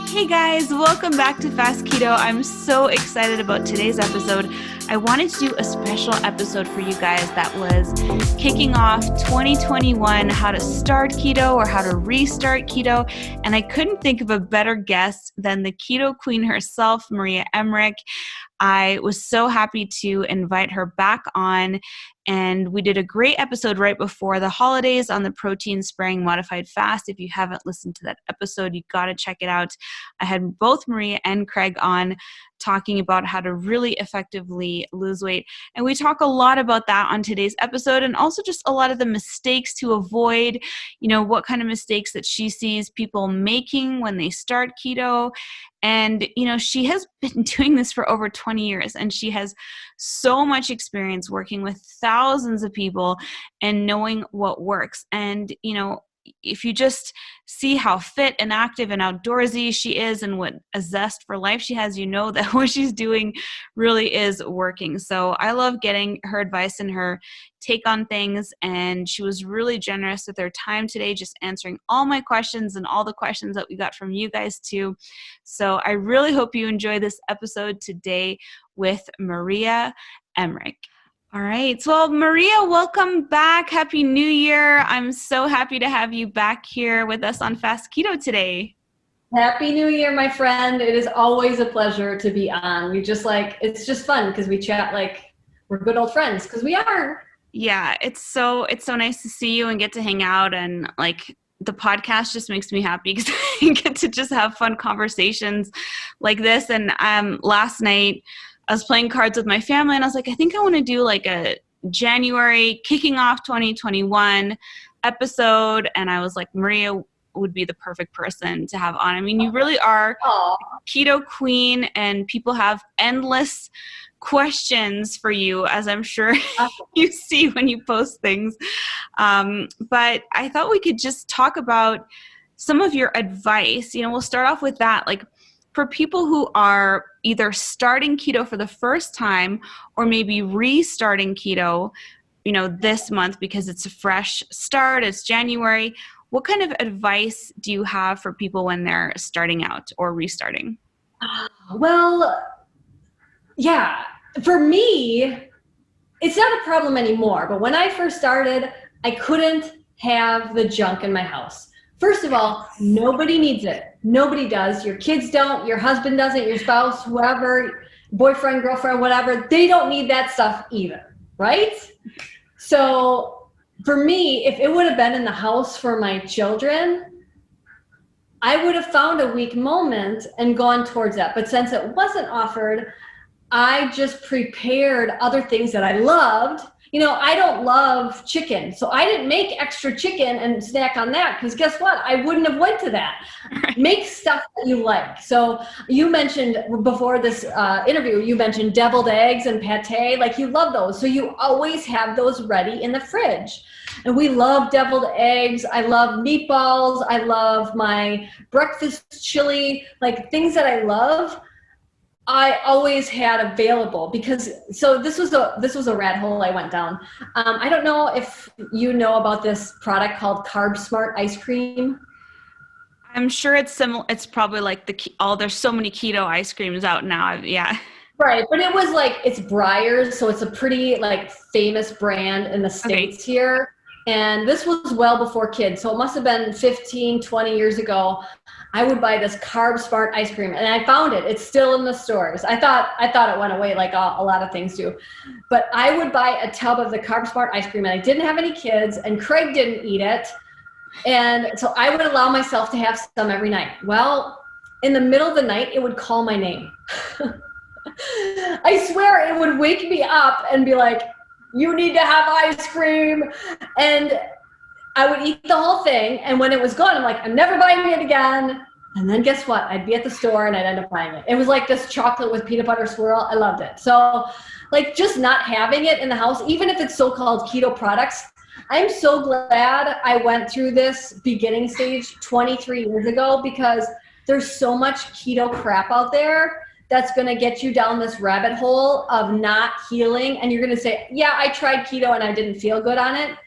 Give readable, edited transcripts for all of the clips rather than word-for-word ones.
Hey guys, welcome back to Fast Keto. I'm so excited about today's episode. I wanted to do a special episode for you guys that was kicking off 2021, how to start keto or how to restart keto. And I couldn't think of a better guest than the keto queen herself, Maria Emmerich. I was so happy to invite her back on, and we did a great episode right before the holidays on the protein sparing modified fast. If you haven't listened to that episode, you got to check it out. I had both Maria and Craig on talking about how to really effectively lose weight. And we talk a lot about that on today's episode, and also just a lot of the mistakes to avoid, what kind of mistakes that she sees people making when they start keto. And, she has been doing this for over 20 years, and she has so much experience working with thousands of people and knowing what works. And, if you just see how fit and active and outdoorsy she is and what a zest for life she has, that what she's doing really is working. So I love getting her advice and her take on things. And she was really generous with her time today, just answering all my questions and all the questions that we got from you guys too. So I really hope you enjoy this episode today with Maria Emmerich. All right. Well, Maria, welcome back. Happy New Year. I'm so happy to have you back here with us on Fast Keto today. Happy New Year, my friend. It is always a pleasure to be on. It's just fun because we chat like we're good old friends, because we are. Yeah, it's so nice to see you and get to hang out, and the podcast just makes me happy because I get to just have fun conversations like this. And last night I was playing cards with my family, and I was like, I think I want to do like a January kicking off 2021 episode. And I was like, Maria would be the perfect person to have on. I mean, you really are a keto queen, and people have endless questions for you, as I'm sure you see when you post things. But I thought we could just talk about some of your advice. We'll start off with that. For people who are either starting keto for the first time or maybe restarting keto, this month because it's a fresh start, it's January, what kind of advice do you have for people when they're starting out or restarting? Well, yeah, for me, it's not a problem anymore. But when I first started, I couldn't have the junk in my house. First of all, nobody needs it. Nobody does. Your kids don't, your husband doesn't, your spouse, whoever, boyfriend, girlfriend, whatever, they don't need that stuff either, right? So for me, if it would have been in the house for my children, I would have found a weak moment and gone towards that. But since it wasn't offered, I just prepared other things that I loved. I don't love chicken, so I didn't make extra chicken and snack on that, because guess what? I wouldn't have went to that. Make stuff that you like. So you mentioned before this interview, you mentioned deviled eggs and pate, you love those. So you always have those ready in the fridge. And we love deviled eggs. I love meatballs. I love my breakfast chili, things that I love. I always had available, because this was a rat hole I went down. I don't know if you know about this product called Carb Smart ice cream. I'm sure it's similar. It's probably there's so many keto ice creams out now. Yeah. Right. But it was it's Breyers. So it's a pretty famous brand in the States here. And this was well before kids. So it must've been 15, 20 years ago. I would buy this Carb Smart ice cream, and I found it. It's still in the stores. I thought it went away like a lot of things do. But I would buy a tub of the Carb Smart ice cream, and I didn't have any kids, and Craig didn't eat it. And so I would allow myself to have some every night. Well, in the middle of the night, it would call my name. I swear it would wake me up and be like, you need to have ice cream. And I would eat the whole thing, and when it was gone, I'm like, I'm never buying it again. And then guess what? I'd be at the store and I'd end up buying it. It was like this chocolate with peanut butter swirl. I loved it. So just not having it in the house, even if it's so-called keto products, I'm so glad I went through this beginning stage 23 years ago, because there's so much keto crap out there that's going to get you down this rabbit hole of not healing. And you're going to say, yeah, I tried keto and I didn't feel good on it.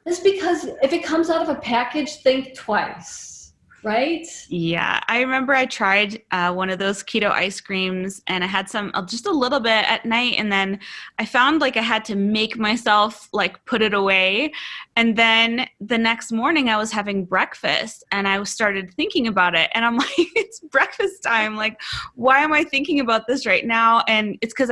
It's because if it comes out of a package, think twice. right? Yeah, I remember I tried one of those keto ice creams and I had some just a little bit at night, and then I found like I had to make myself like put it away. And then the next morning I was having breakfast and I started thinking about it and I'm like, it's breakfast time. Like, why am I thinking about this right now? And it's because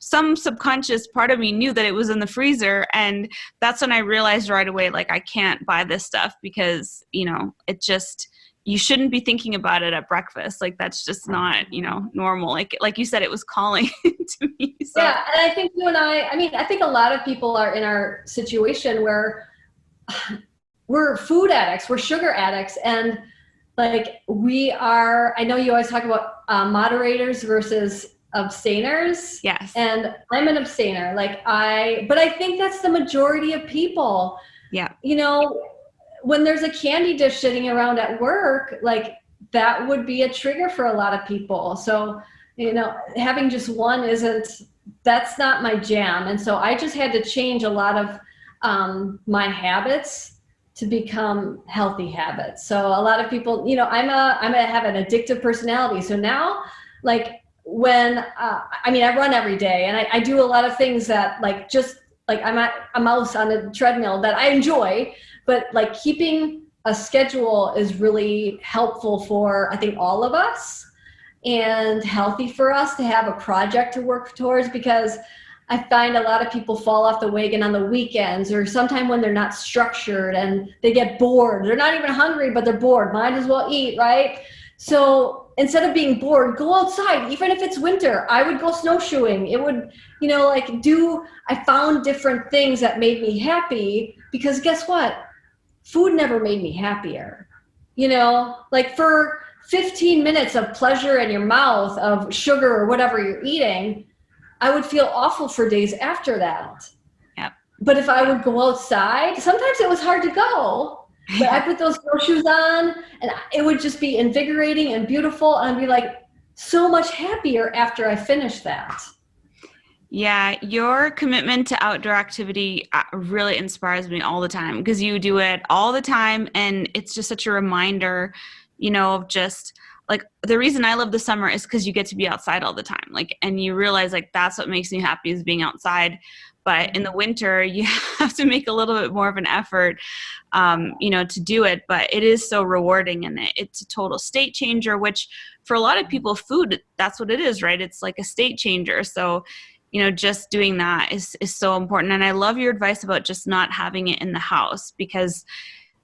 some subconscious part of me knew that it was in the freezer, and that's when I realized right away, like, I can't buy this stuff because, it just, you shouldn't be thinking about it at breakfast. Like, that's just not, normal. Like you said, it was calling to me. So. Yeah. And I think you and I think a lot of people are in our situation where we're food addicts, we're sugar addicts. And like I know you always talk about moderators versus abstainers. Yes. And I'm an abstainer. But I think that's the majority of people. Yeah. When there's a candy dish sitting around at work, like that would be a trigger for a lot of people. So, having just one that's not my jam. And so I just had to change a lot of my habits to become healthy habits. So a lot of people, I have an addictive personality. So now, like when, I run every day and I do a lot of things that I'm a mouse on a treadmill that I enjoy, but like keeping a schedule is really helpful for, I think, all of us, and healthy for us to have a project to work towards, because I find a lot of people fall off the wagon on the weekends or sometime when they're not structured and they get bored. They're not even hungry, but they're bored. Might as well eat, right? So instead of being bored, go outside. Even if it's winter, I would go snowshoeing. It would, I found different things that made me happy, because guess what? Food never made me happier. Like for 15 minutes of pleasure in your mouth of sugar or whatever you're eating, I would feel awful for days after that. Yep. But if I would go outside, sometimes it was hard to go, but I put those snowshoes on and it would just be invigorating and beautiful. And I'd be like so much happier after I finished that. Yeah, your commitment to outdoor activity really inspires me all the time, because you do it all the time. And it's just such a reminder, of just like the reason I love the summer is because you get to be outside all the time. Like, and you realize like that's what makes me happy, is being outside. But in the winter, you have to make a little bit more of an effort, to do it. But it is so rewarding, and it's a total state changer, which for a lot of people, food, that's what it is, right? It's like a state changer. So, just doing that is so important. And I love your advice about just not having it in the house, because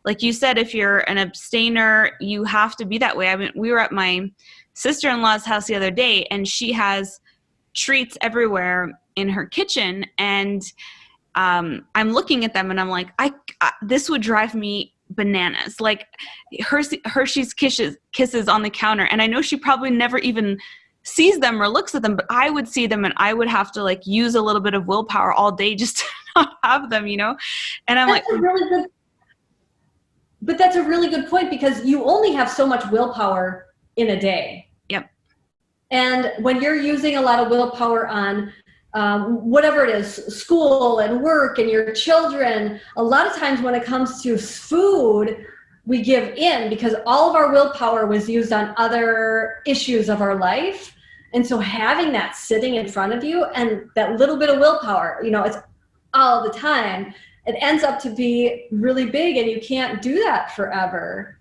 like you said, if you're an abstainer, you have to be that way. I mean, we were at my sister-in-law's house the other day, and she has treats everywhere in her kitchen. And I'm looking at them and I'm like, this would drive me bananas. Like Hershey's kisses on the counter. And I know she probably never even sees them or looks at them, but I would see them and I would have to like use a little bit of willpower all day just to not have them, And I'm But that's a really good point, because you only have so much willpower in a day. Yep. And when you're using a lot of willpower on whatever it is, school and work and your children, a lot of times when it comes to food, we give in because all of our willpower was used on other issues of our life. And so having that sitting in front of you and that little bit of willpower, it's all the time, it ends up to be really big, and you can't do that forever.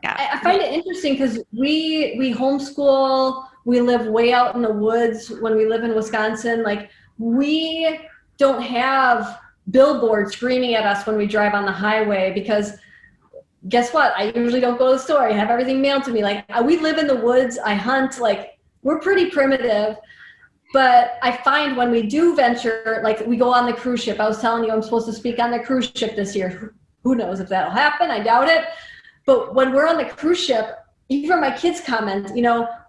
Yeah. I find it interesting because we homeschool, we live way out in the woods when we live in Wisconsin. Like, we don't have billboards screaming at us when we drive on the highway, because guess what? I usually don't go to the store. I have everything mailed to me. Like, we live in the woods, I hunt, like we're pretty primitive. But I find when we do venture, like we go on the cruise ship, I was telling you I'm supposed to speak on the cruise ship this year. Who knows if that'll happen? I doubt it. But when we're on the cruise ship, even my kids comment,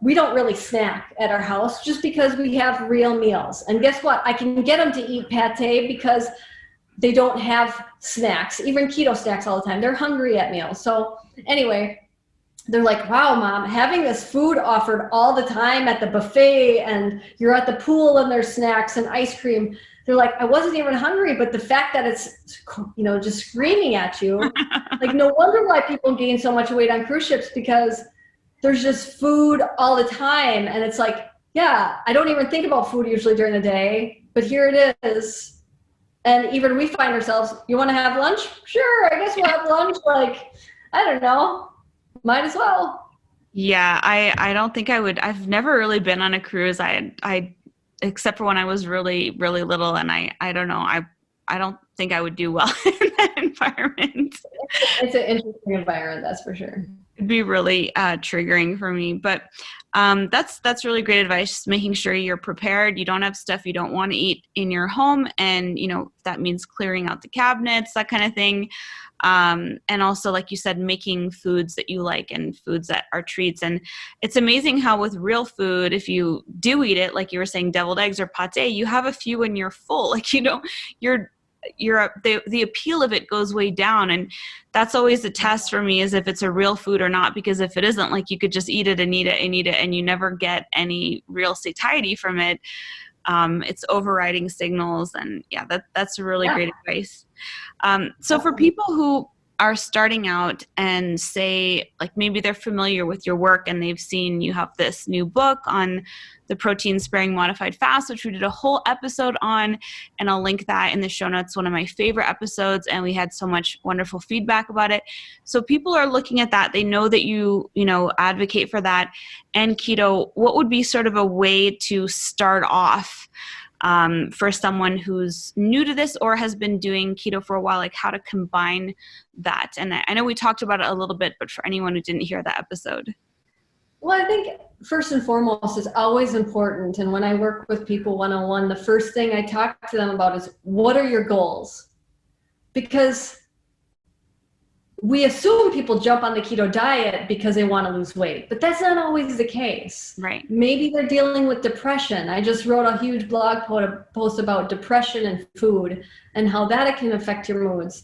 we don't really snack at our house just because we have real meals. And guess what? I can get them to eat pate because they don't have snacks, even keto snacks all the time. They're hungry at meals. So anyway, they're like, wow, Mom, having this food offered all the time at the buffet, and you're at the pool and there's snacks and ice cream. They're like, I wasn't even hungry, but the fact that it's, just screaming at you, like, no wonder why people gain so much weight on cruise ships, because there's just food all the time. And it's like, yeah, I don't even think about food usually during the day, but here it is. And even we find ourselves, you want to have lunch? Sure, I guess we'll have lunch. Like, I don't know. Might as well. Yeah, I don't think I would. I've never really been on a cruise. I except for when I was really, really little, and I don't know. I don't think I would do well in that environment. It's an interesting environment, that's for sure. It'd be really triggering for me. But that's really great advice. Making sure you're prepared. You don't have stuff you don't want to eat in your home, and that means clearing out the cabinets, that kind of thing. And also, like you said, making foods that you like and foods that are treats. And it's amazing how with real food, if you do eat it, like you were saying, deviled eggs or pate, you have a few and you're full. Like, the appeal of it goes way down. And that's always the test for me, is if it's a real food or not, because if it isn't, like, you could just eat it and eat it and eat it and you never get any real satiety from it. It's overriding signals. And yeah, that's really great advice. So for people who are starting out and say, like, maybe they're familiar with your work and they've seen you have this new book on the protein sparing modified fast, which we did a whole episode on, and I'll link that in the show notes, one of my favorite episodes, and we had so much wonderful feedback about it. So people are looking at that. They know that you advocate for that and keto. What would be sort of a way to start off for someone who's new to this or has been doing keto for a while, like how to combine that? And I know we talked about it a little bit, but for anyone who didn't hear that episode. Well, I think first and foremost is always important. And when I work with people one-on-one, the first thing I talk to them about is, what are your goals? Because we assume people jump on the keto diet because they want to lose weight, but that's not always the case. Right. Maybe they're dealing with depression. I just wrote a huge blog post about depression and food and how that can affect your moods.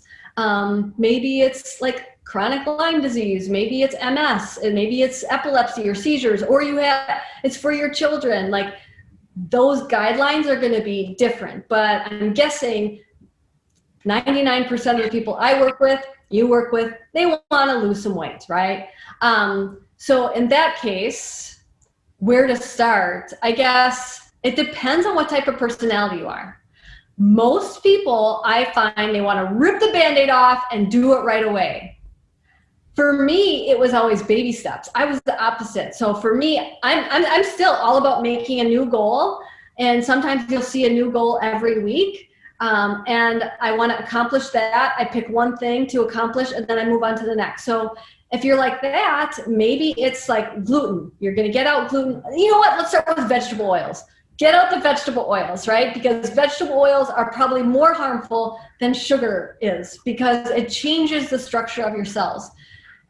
Maybe it's like chronic Lyme disease, maybe it's MS, and maybe it's epilepsy or seizures, or it's for your children. Like, those guidelines are going to be different, but I'm guessing 99% of the people I work with, you work with, they want to lose some weight, right? So in that case, where to start? I guess it depends on what type of personality you are. Most people, I find, they want to rip the Band-Aid off and do it right away. For me, it was always baby steps. I was the opposite. So for me, I'm still all about making a new goal. And sometimes you'll see a new goal every week. And I want to accomplish that. I pick one thing to accomplish and then I move on to the next. So if you're like that, maybe it's like gluten. You're going to get out gluten. You know what? Let's start with vegetable oils. Get out the vegetable oils, right? Because vegetable oils are probably more harmful than sugar is, because it changes the structure of your cells.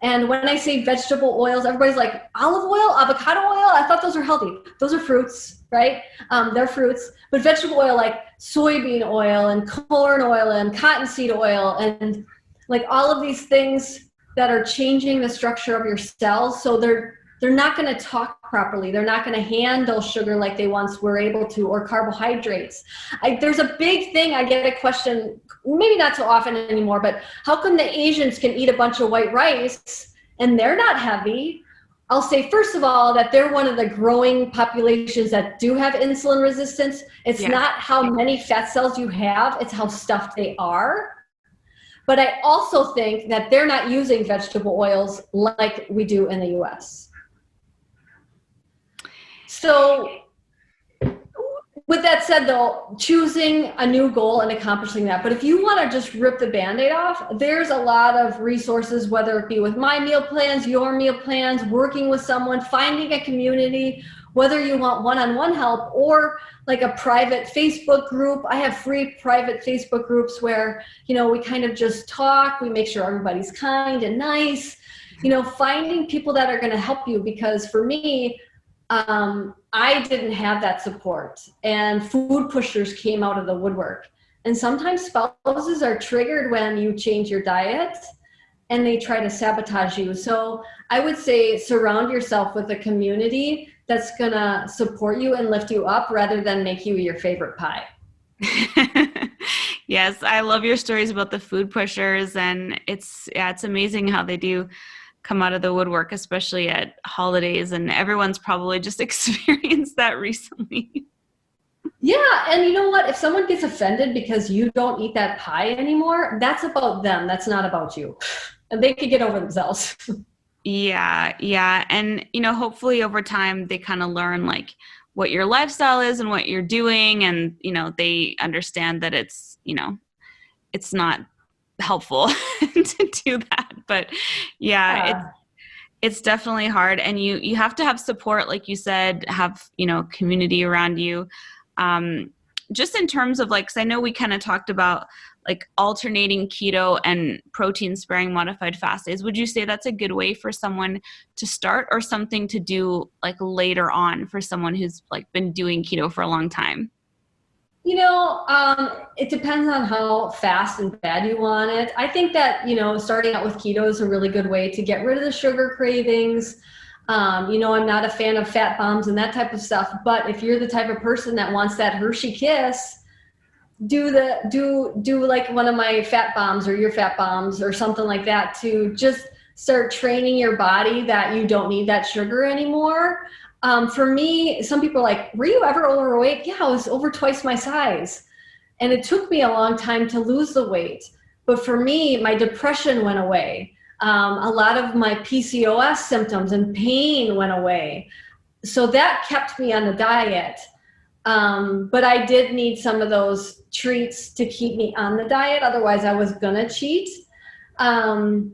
And when I say vegetable oils, everybody's like, olive oil, avocado oil? I thought those were healthy. Those are fruits, right? They're fruits. But vegetable oil, like soybean oil and corn oil and cottonseed oil, and like all of these things that are changing the structure of your cells. So they're not going to talk properly. They're not going to handle sugar like they once were able to, or carbohydrates. There's a big thing. I get a question, maybe not so often anymore, but how come the Asians can eat a bunch of white rice and they're not heavy? I'll say, first of all, that they're one of the growing populations that do have insulin resistance. It's not how many fat cells you have, it's how stuffed they are. But I also think that they're not using vegetable oils like we do in the US. So with that said, though, choosing a new goal and accomplishing that. But if you want to just rip the Band-Aid off, there's a lot of resources, whether it be with my meal plans, your meal plans, working with someone, finding a community, whether you want one-on-one help or like a private Facebook group. I have free private Facebook groups where, we kind of just talk. We make sure everybody's kind and nice, finding people that are going to help you. Because for me, I didn't have that support, and food pushers came out of the woodwork. And sometimes spouses are triggered when you change your diet, and they try to sabotage you. So I would say surround yourself with a community that's going to support you and lift you up rather than make you your favorite pie. Yes, I love your stories about the food pushers, and it's amazing how they do come out of the woodwork, especially at holidays, and everyone's probably just experienced that recently. Yeah, and you know what? If someone gets offended because you don't eat that pie anymore, that's about them. That's not about you. And they could get over themselves. Yeah. And, hopefully over time they kind of learn like what your lifestyle is and what you're doing. And, they understand that it's not helpful to do that. But yeah. It's definitely hard. And you have to have support, like you said, have, community around you. Just in terms of like, 'cause I know we kind of talked about like alternating keto and protein sparing modified fast days. Would you say that's a good way for someone to start, or something to do like later on for someone who's like been doing keto for a long time? It depends on how fast and bad you want it. I think that, starting out with keto is a really good way to get rid of the sugar cravings. I'm not a fan of fat bombs and that type of stuff, but if you're the type of person that wants that Hershey kiss, do like one of my fat bombs or your fat bombs or something like that to just start training your body that you don't need that sugar anymore. For me, some people are like, were you ever overweight? Yeah, I was over twice my size. And it took me a long time to lose the weight. But for me, my depression went away. A lot of my PCOS symptoms and pain went away. So that kept me on the diet. But I did need some of those treats to keep me on the diet. Otherwise, I was going to cheat. But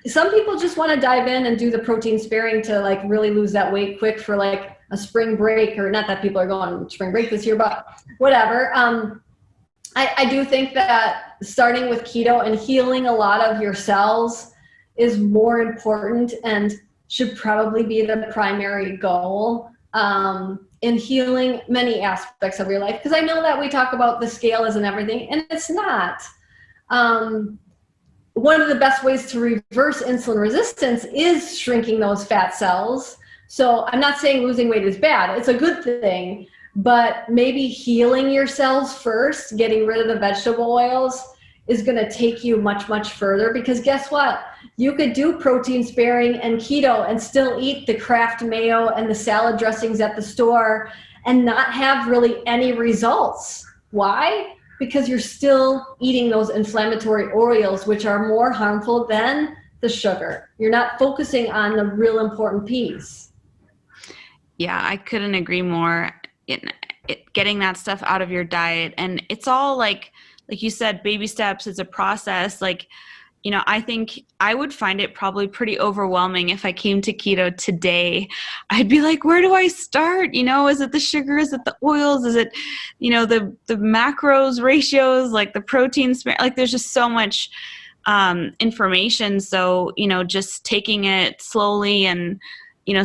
some people just want to dive in and do the protein sparing to like really lose that weight quick for like a spring break, or not that people are going on spring break this year, but whatever. I do think that starting with keto and healing a lot of your cells is more important and should probably be the primary goal in healing many aspects of your life. Because I know that we talk about the scale isn't everything, and it's not. One of the best ways to reverse insulin resistance is shrinking those fat cells. So I'm not saying losing weight is bad. It's a good thing. But maybe healing your cells first, getting rid of the vegetable oils, is going to take you much, much further. Because guess what? You could do protein sparing and keto and still eat the Kraft mayo and the salad dressings at the store and not have really any results. Why? Because you're still eating those inflammatory oils, which are more harmful than the sugar. You're not focusing on the real important piece. Yeah, I couldn't agree more. Getting that stuff out of your diet, and it's all like you said, baby steps. It's a process. Like, I think I would find it probably pretty overwhelming if I came to keto today. I'd be like, where do I start? Is it the sugar? Is it the oils? Is it, the macros ratios, like the protein spare? Like, there's just so much information. So, just taking it slowly and,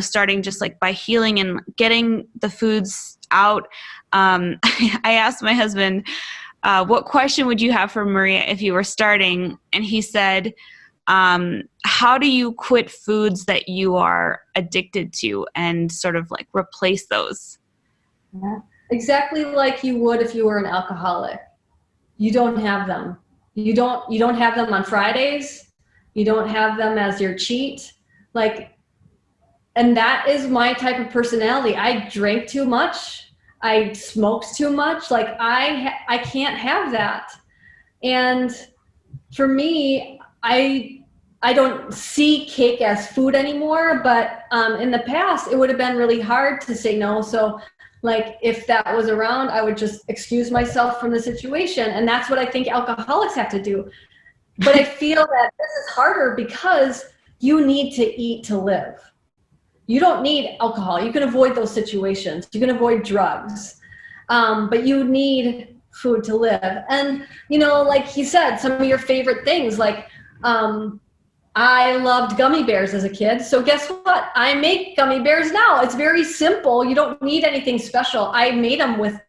starting just like by healing and getting the foods out. I asked my husband, what question would you have for Maria if you were starting? And he said, how do you quit foods that you are addicted to and sort of like replace those? Yeah. Exactly like you would if you were an alcoholic. You don't have them. You don't have them on Fridays. You don't have them as your cheat. And that is my type of personality. I drank too much. I smoked too much. Like I can't have that. And for me, I don't see cake as food anymore, but in the past it would have been really hard to say no. So like if that was around, I would just excuse myself from the situation. And that's what I think alcoholics have to do. But I feel that this is harder because you need to eat to live. You don't need alcohol. You can avoid those situations. You can avoid drugs. But you need food to live. And, like he said, some of your favorite things, like I loved gummy bears as a kid. So guess what? I make gummy bears now. It's very simple. You don't need anything special. I made them with,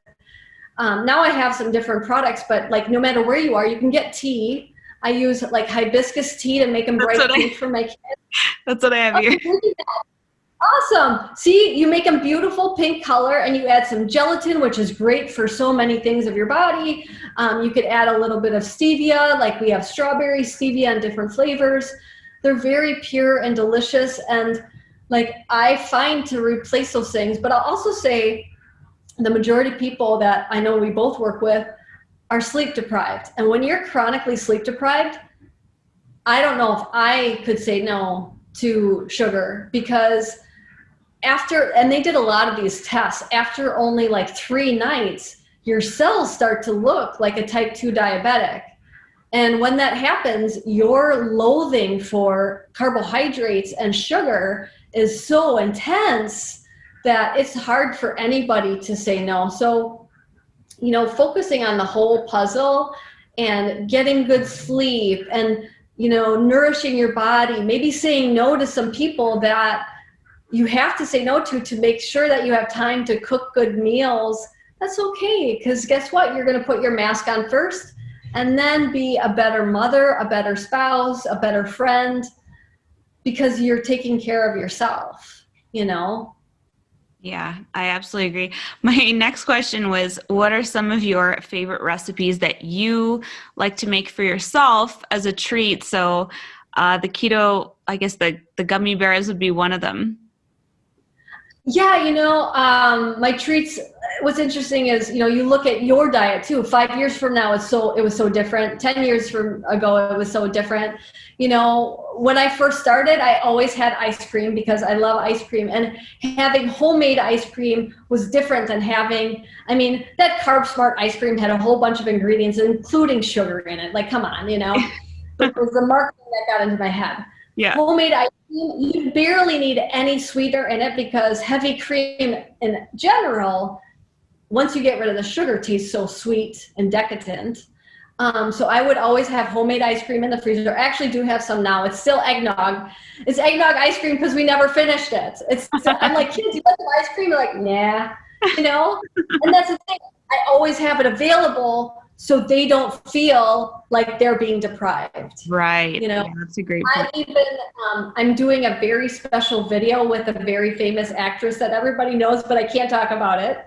now I have some different products, but like no matter where you are, you can get tea. I use like hibiscus tea to make them bright pink for my kids. That's what I have here. Awesome. See, you make them beautiful pink color, and you add some gelatin, which is great for so many things of your body. You could add a little bit of stevia, like we have strawberry stevia and different flavors. They're very pure and delicious, and like I find to replace those things. But I'll also say the majority of people that I know we both work with are sleep deprived. And when you're chronically sleep deprived, I don't know if I could say no to sugar, because after, and they did a lot of these tests, after only like 3 nights, your cells start to look like a type 2 diabetic. And when that happens, your loathing for carbohydrates and sugar is so intense that it's hard for anybody to say no. So, you know, focusing on the whole puzzle and getting good sleep and, you know, nourishing your body, maybe saying no to some people that you have to say no to make sure that you have time to cook good meals. That's okay, because guess what? You're going to put your mask on first and then be a better mother, a better spouse, a better friend, because you're taking care of yourself, you know? Yeah, I absolutely agree. My next question was, what are some of your favorite recipes that you like to make for yourself as a treat? So the keto, I guess the gummy bears would be one of them. Yeah, you know, my treats, what's interesting is, you know, you look at your diet too. 5 years from now, it was so different. 10 years from ago, it was so different. You know, when I first started, I always had ice cream because I love ice cream, and having homemade ice cream was different than having, I mean, that Carb Smart ice cream had a whole bunch of ingredients, including sugar in it. Like, come on, you know, but it was the marketing that got into my head. Yeah. Homemade ice cream, you barely need any sweetener in it, because heavy cream in general, once you get rid of the sugar, tastes so sweet and decadent. So I would always have homemade ice cream in the freezer. I actually do have some now. It's still eggnog. It's eggnog ice cream because we never finished it. I'm like, kids, you want some ice cream? They're like, nah, you know? And that's the thing. I always have it available so they don't feel like they're being deprived. Right. You know, yeah, that's a great point. I'm doing a very special video with a very famous actress that everybody knows, but I can't talk about it.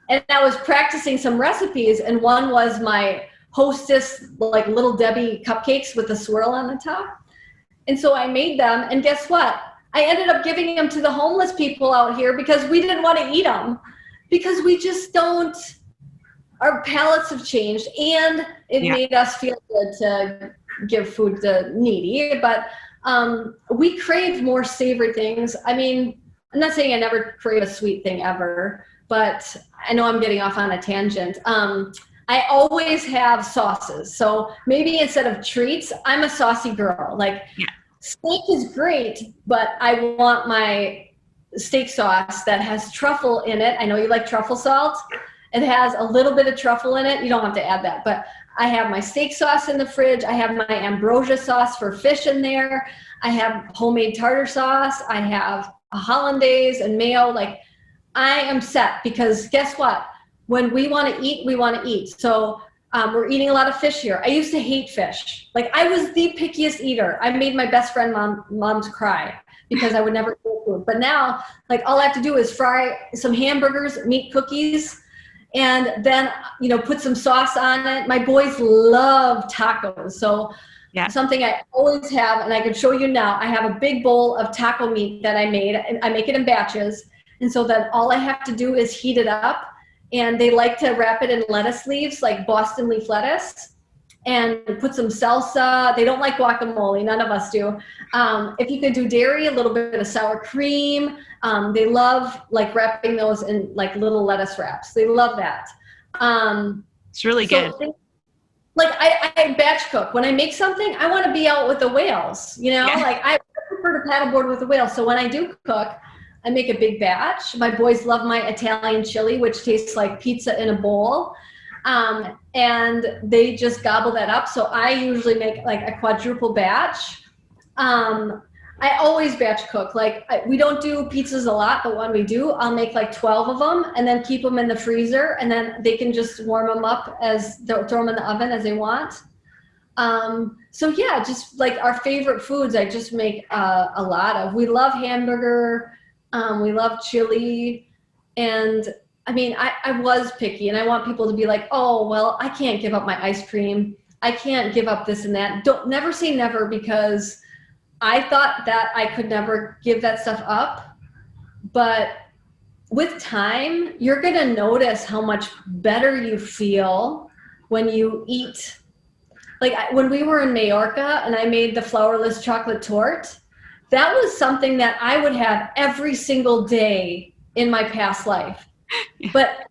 And I was practicing some recipes, and one was my Hostess, like Little Debbie cupcakes with a swirl on the top. And so I made them, and guess what? I ended up giving them to the homeless people out here because we didn't want to eat them, because we just don't, our palates have changed, and it made us feel good to give food to needy. But we crave more savory things. I mean, I'm not saying I never crave a sweet thing ever, but I know I'm getting off on a tangent. I always have sauces. So maybe instead of treats, I'm a saucy girl. Like, steak is great, but I want my steak sauce that has truffle in it. I know you like truffle salt. It has a little bit of truffle in it. You don't have to add that, but I have my steak sauce in the fridge. I have my ambrosia sauce for fish in there. I have homemade tartar sauce. I have a hollandaise and mayo. Like, I am set, because guess what? When we want to eat, we want to eat. So we're eating a lot of fish here. I used to hate fish. Like, I was the pickiest eater. I made my best friend moms cry because I would never eat food. But now, like, all I have to do is fry some hamburgers, meat cookies, and then, you know, put some sauce on it. My boys love tacos. So something I always have, and I can show you now, I have a big bowl of taco meat that I made, and I make it in batches. And so then all I have to do is heat it up. And they like to wrap it in lettuce leaves, like Boston leaf lettuce, and put some salsa. They don't like guacamole. None of us do. If you could do dairy, a little bit of sour cream. They love like wrapping those in like little lettuce wraps. They love that. It's really good. Like, I batch cook. When I make something, I want to be out with the whales, you know? Like, I prefer to paddleboard with the whales. So when I do cook, I make a big batch. My boys love my Italian chili, which tastes like pizza in a bowl. And they just gobble that up. So I usually make like a quadruple batch. I always batch cook. Like, we don't do pizzas a lot, but when we do, I'll make like 12 of them and then keep them in the freezer. And then they can just warm them up throw them in the oven as they want. So yeah, just like our favorite foods, I just make a lot of. We love hamburger, we love chili, and I mean, I was picky, and I want people to be like, oh, well, I can't give up my ice cream. I can't give up this and that. Don't never say never, because I thought that I could never give that stuff up, but with time, you're gonna notice how much better you feel when you eat. Like when we were in Majorca and I made the flourless chocolate torte, that was something that I would have every single day in my past life. But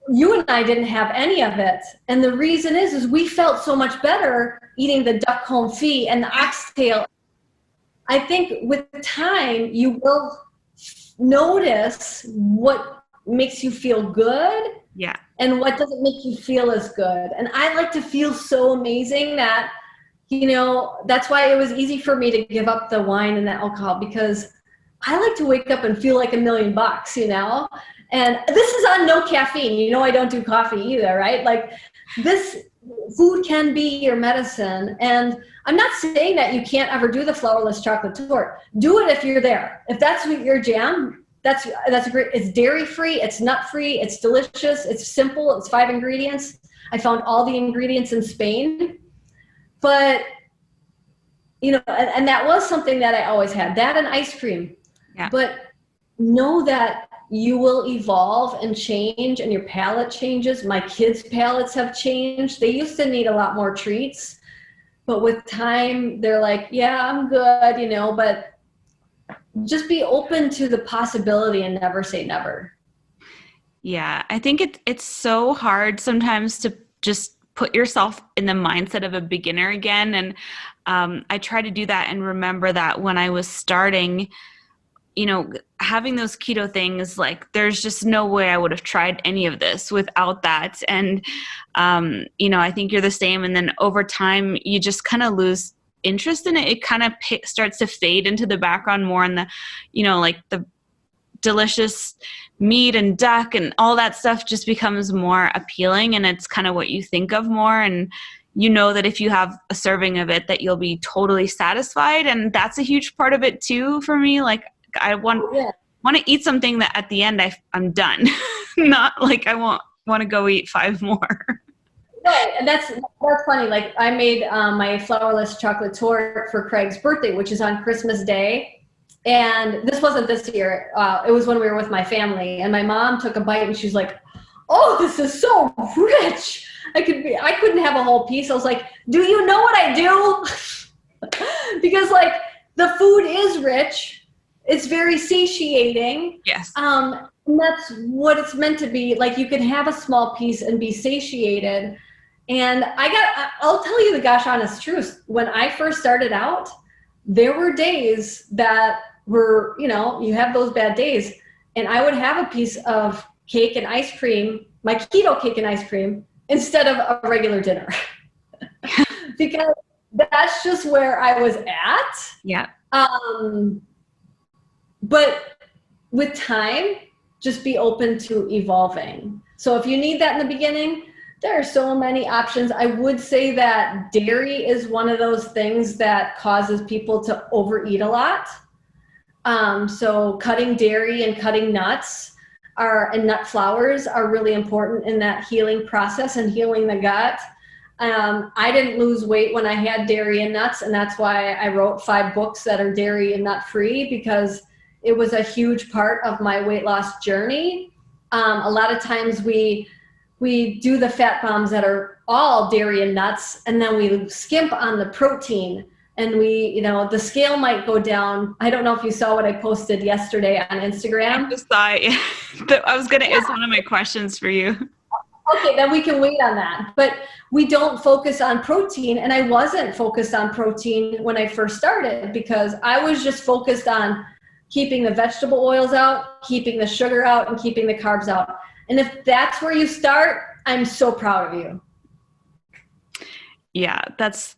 you and I didn't have any of it. And the reason is we felt so much better eating the duck confit and the oxtail. I think with time, you will notice what makes you feel good. Yeah. And what doesn't make you feel as good. And I like to feel so amazing that, that's why it was easy for me to give up the wine and the alcohol, because I like to wake up and feel like $1,000,000, And this is on no caffeine. I don't do coffee either, right? Like this food can be your medicine. And I'm not saying that you can't ever do the flourless chocolate torte. Do it if you're there. If that's what your jam, that's great. It's dairy free, it's nut free, it's delicious, it's simple, it's 5 ingredients. I found all the ingredients in Spain. But and that was something that I always had, that and ice cream. Yeah. But know that you will evolve and change, and your palate changes. My kids' palates have changed. They used to need a lot more treats, but with time they're like, yeah, I'm good, but just be open to the possibility and never say never. Yeah, I think it's so hard sometimes to just put yourself in the mindset of a beginner again. And I try to do that and remember that when I was starting, having those keto things, like there's just no way I would have tried any of this without that. And, I think you're the same. And then over time, you just kind of lose interest in it. It kind of starts to fade into the background more, and like the delicious meat and duck and all that stuff just becomes more appealing, and it's kind of what you think of more. And that if you have a serving of it, that you'll be totally satisfied. And that's a huge part of it too for me. Like I want to eat something that at the end I'm done, not like I want to go eat 5 more. Right, and that's funny. Like I made my flourless chocolate torte for Craig's birthday, which is on Christmas Day, and this wasn't this year. It was when we were with my family, and my mom took a bite and she's like, "Oh, this is so rich. I couldn't have a whole piece." I was like, "Do you know what I do?" Because like the food is rich. It's very satiating. Yes. And that's what it's meant to be. Like you can have a small piece and be satiated. And I'll tell you the gosh honest truth. When I first started out, there were days that were, you have those bad days. And I would have a piece of cake and ice cream, my keto cake and ice cream, instead of a regular dinner. Because that's just where I was at. Yeah. But with time, just be open to evolving. So if you need that in the beginning, there are so many options. I would say that dairy is one of those things that causes people to overeat a lot. So cutting dairy and cutting nuts and nut flours are really important in that healing process and healing the gut. I didn't lose weight when I had dairy and nuts, and that's why I wrote 5 books that are dairy and nut free, because it was a huge part of my weight loss journey. A lot of times we do the fat bombs that are all dairy and nuts, and then we skimp on the protein, and the scale might go down. I don't know if you saw what I posted yesterday on Instagram. I just saw it. It's one of my questions for you. Okay, then we can wait on that. But we don't focus on protein, and I wasn't focused on protein when I first started, because I was just focused on keeping the vegetable oils out, keeping the sugar out, and keeping the carbs out. And if that's where you start, I'm so proud of you. Yeah, it's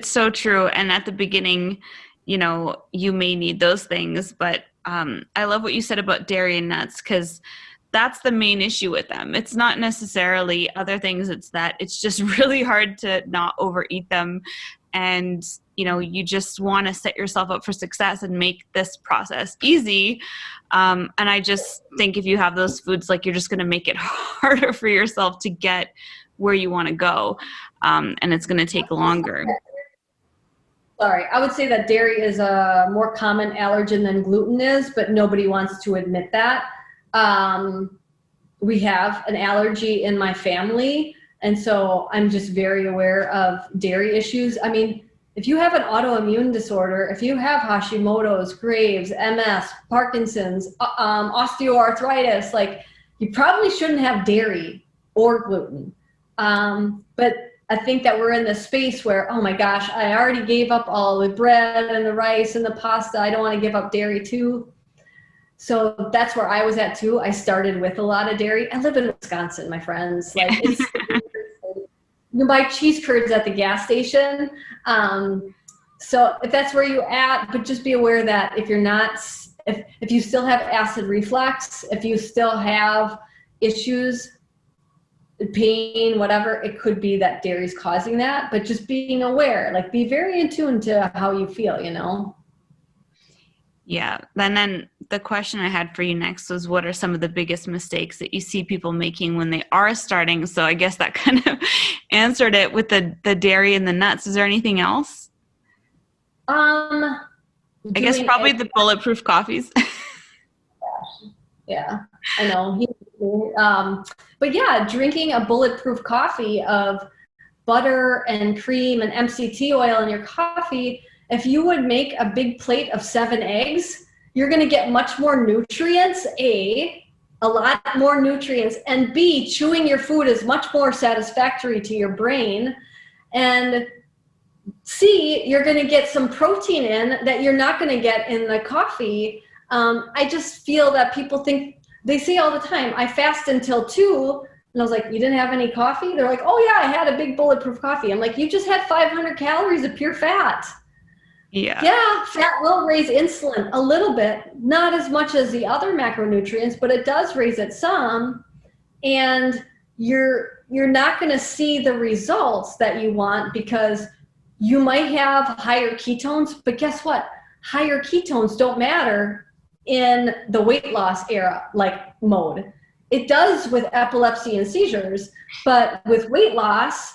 so true. And at the beginning, you may need those things, but I love what you said about dairy and nuts, because that's the main issue with them. It's not necessarily other things. It's that it's just really hard to not overeat them. And, you just want to set yourself up for success and make this process easy. And I just think if you have those foods, like, you're just going to make it harder for yourself to get where you want to go. And it's going to take longer. Sorry, I would say that dairy is a more common allergen than gluten is, but nobody wants to admit that. We have an allergy in my family, and so I'm just very aware of dairy issues. I mean, if you have an autoimmune disorder, if you have Hashimoto's, Graves, MS, Parkinson's, osteoarthritis, like, you probably shouldn't have dairy or gluten. But I think that we're in this space where, oh my gosh, I already gave up all the bread and the rice and the pasta. I don't want to give up dairy too. So that's where I was at too. I started with a lot of dairy. I live in Wisconsin, my friends. Like, it's, you can buy cheese curds at the gas station. So if that's where you're at, but just be aware that if you're not, if you still have acid reflux, if you still have issues, pain, whatever, it could be that dairy's causing that. But just being aware, like, be very in tune to how you feel, Yeah. And then the question I had for you next was, what are some of the biggest mistakes that you see people making when they are starting? So I guess that kind of answered it with the dairy and the nuts. Is there anything else? I guess probably the bulletproof coffees. Yeah, I know. But yeah, drinking a bulletproof coffee of butter and cream and MCT oil in your coffee, if you would make a big plate of 7 eggs, you're going to get much more nutrients, a lot more nutrients, and B, chewing your food is much more satisfactory to your brain, and C, you're going to get some protein in that you're not going to get in the coffee. I just feel that people think, they say all the time, I fast until 2. And I was like, you didn't have any coffee? They're like, oh yeah, I had a big bulletproof coffee. I'm like, you just had 500 calories of pure fat. Yeah, fat will raise insulin a little bit, not as much as the other macronutrients, but it does raise it some. And you're not going to see the results that you want because you might have higher ketones, but guess what? Higher ketones don't matter in the weight loss era, like mode. It does with epilepsy and seizures, but with weight loss,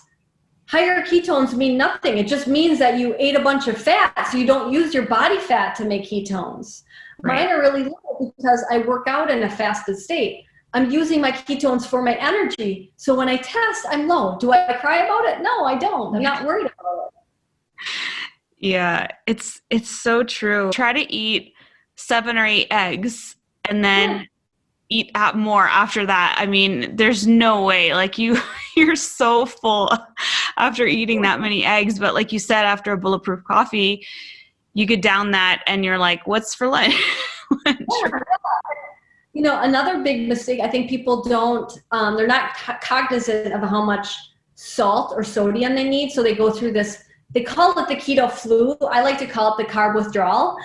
higher ketones mean nothing. It just means that you ate a bunch of fat, so you don't use your body fat to make ketones. Right. Mine are really low because I work out in a fasted state. I'm using my ketones for my energy. So when I test, I'm low. Do I cry about it? No, I don't. I'm not worried about it. Yeah, it's so true. Try to eat 7 or 8 eggs and then eat more after that. I mean, there's no way, like, you're so full after eating that many eggs. But like you said, after a bulletproof coffee, you get down that and you're like, what's for lunch? Another big mistake, I think people don't, they're not cognizant of how much salt or sodium they need. So they go through this, they call it the keto flu. I like to call it the carb withdrawal,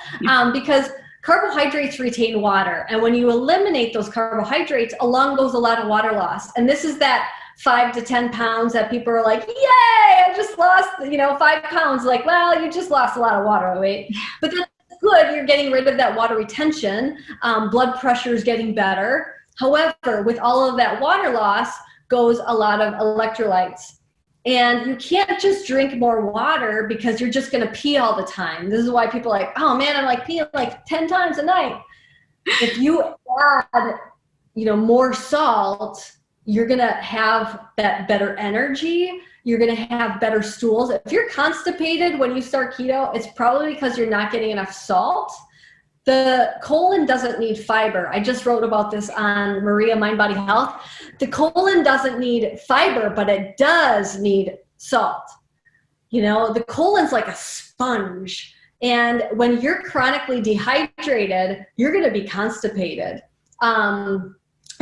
because carbohydrates retain water. And when you eliminate those carbohydrates, along goes a lot of water loss. And this is that 5 to 10 pounds that people are like, yay, I just lost, 5 pounds. Like, well, you just lost a lot of water weight. But that's good. You're getting rid of that water retention. Blood pressure is getting better. However, with all of that water loss goes a lot of electrolytes. And you can't just drink more water because you're just going to pee all the time. This is why people are like, oh man, I'm like peeing like 10 times a night. If you add, more salt, you're going to have that better energy. You're going to have better stools. If you're constipated when you start keto, it's probably because you're not getting enough salt. The colon doesn't need fiber. I just wrote about this on Maria Mind Body Health. The colon doesn't need fiber, but it does need salt. The colon's like a sponge. And when you're chronically dehydrated, you're going to be constipated. And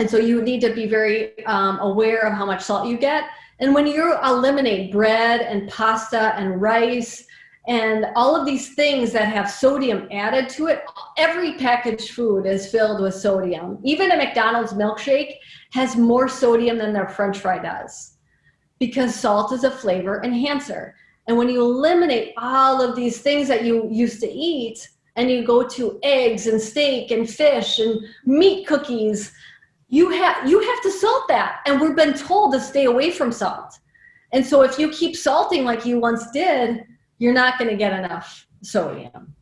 so you need to be very aware of how much salt you get. And when you eliminate bread and pasta and rice And all of these things that have sodium added to it, every packaged food is filled with sodium. Even a McDonald's milkshake has more sodium than their French fry does, because salt is a flavor enhancer. And when you eliminate all of these things that you used to eat, and you go to eggs and steak and fish and meat cookies, you have to salt that. And we've been told to stay away from salt. And so if you keep salting like you once did, you're not going to get enough sodium.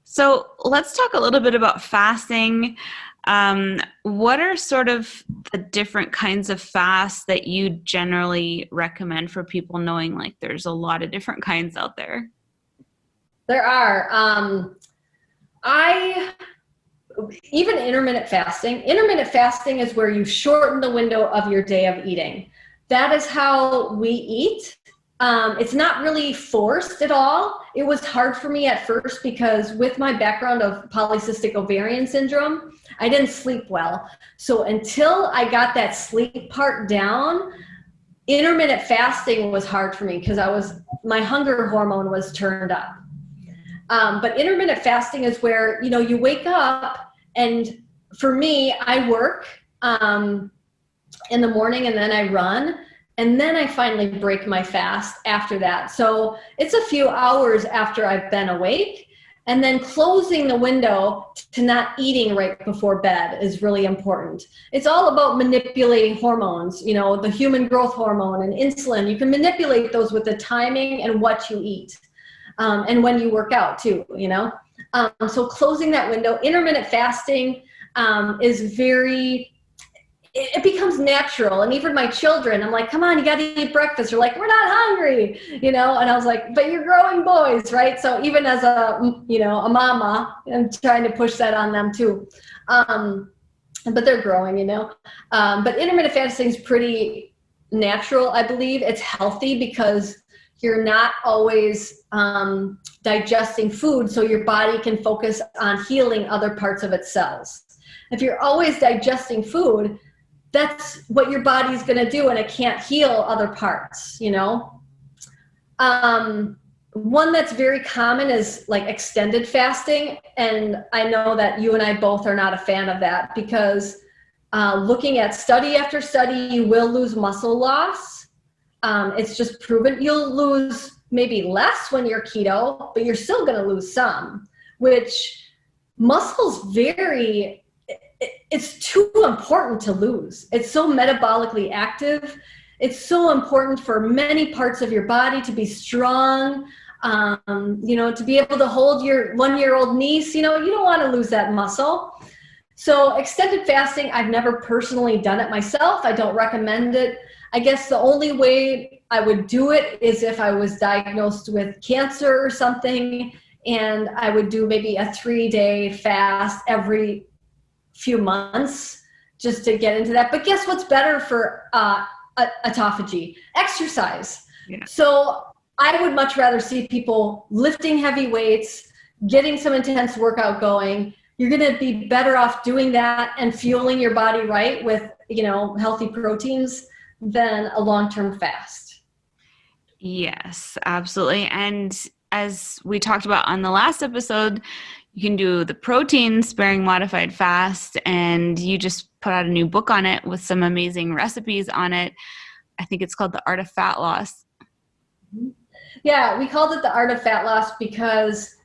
So let's talk a little bit about fasting. What are sort of the different kinds of fasts that you generally recommend for people, knowing like there's a lot of different kinds out there? There are. Even intermittent fasting. Intermittent fasting is where you shorten the window of your day of eating. That is how we eat. It's not really forced at all. It was hard for me at first because with my background of polycystic ovarian syndrome, I didn't sleep well. So until I got that sleep part down, intermittent fasting was hard for me because my hunger hormone was turned up. But intermittent fasting is where, you wake up, and for me, I work in the morning and then I run. And then I finally break my fast after that. So it's a few hours after I've been awake, and then closing the window to not eating right before bed is really important. It's all about manipulating hormones, the human growth hormone and insulin. You can manipulate those with the timing and what you eat, and when you work out too, So closing that window, intermittent fasting is it becomes natural. And even my children, I'm like, come on, you got to eat breakfast. They're like, we're not hungry, and I was like, but you're growing boys, right? So even as a mama, I'm trying to push that on them too. But they're growing, but intermittent fasting is pretty natural. I believe it's healthy because you're not always digesting food, so your body can focus on healing other parts of its cells. If you're always digesting food, that's what your body's going to do, and it can't heal other parts, One that's very common is like extended fasting. And I know that you and I both are not a fan of that because looking at study after study, you will lose muscle loss. It's just proven. You'll lose maybe less when you're keto, but you're still going to lose some, which muscle's it's too important to lose. It's so metabolically active. It's so important for many parts of your body to be strong, to be able to hold your 1-year-old niece. You don't want to lose that muscle. So extended fasting, I've never personally done it myself. I don't recommend it. I guess the only way I would do it is if I was diagnosed with cancer or something, and I would do maybe a 3-day fast every few months just to get into that. But guess what's better for autophagy? Exercise. Yeah. So I would much rather see people lifting heavy weights, getting some intense workout going. You're going to be better off doing that and fueling your body right with, healthy proteins than a long-term fast. Yes, absolutely. And as we talked about on the last episode, you can do the protein sparing modified fast, and you just put out a new book on it with some amazing recipes on it. I think it's called The Art of Fat Loss. Yeah, we called it The Art of Fat Loss because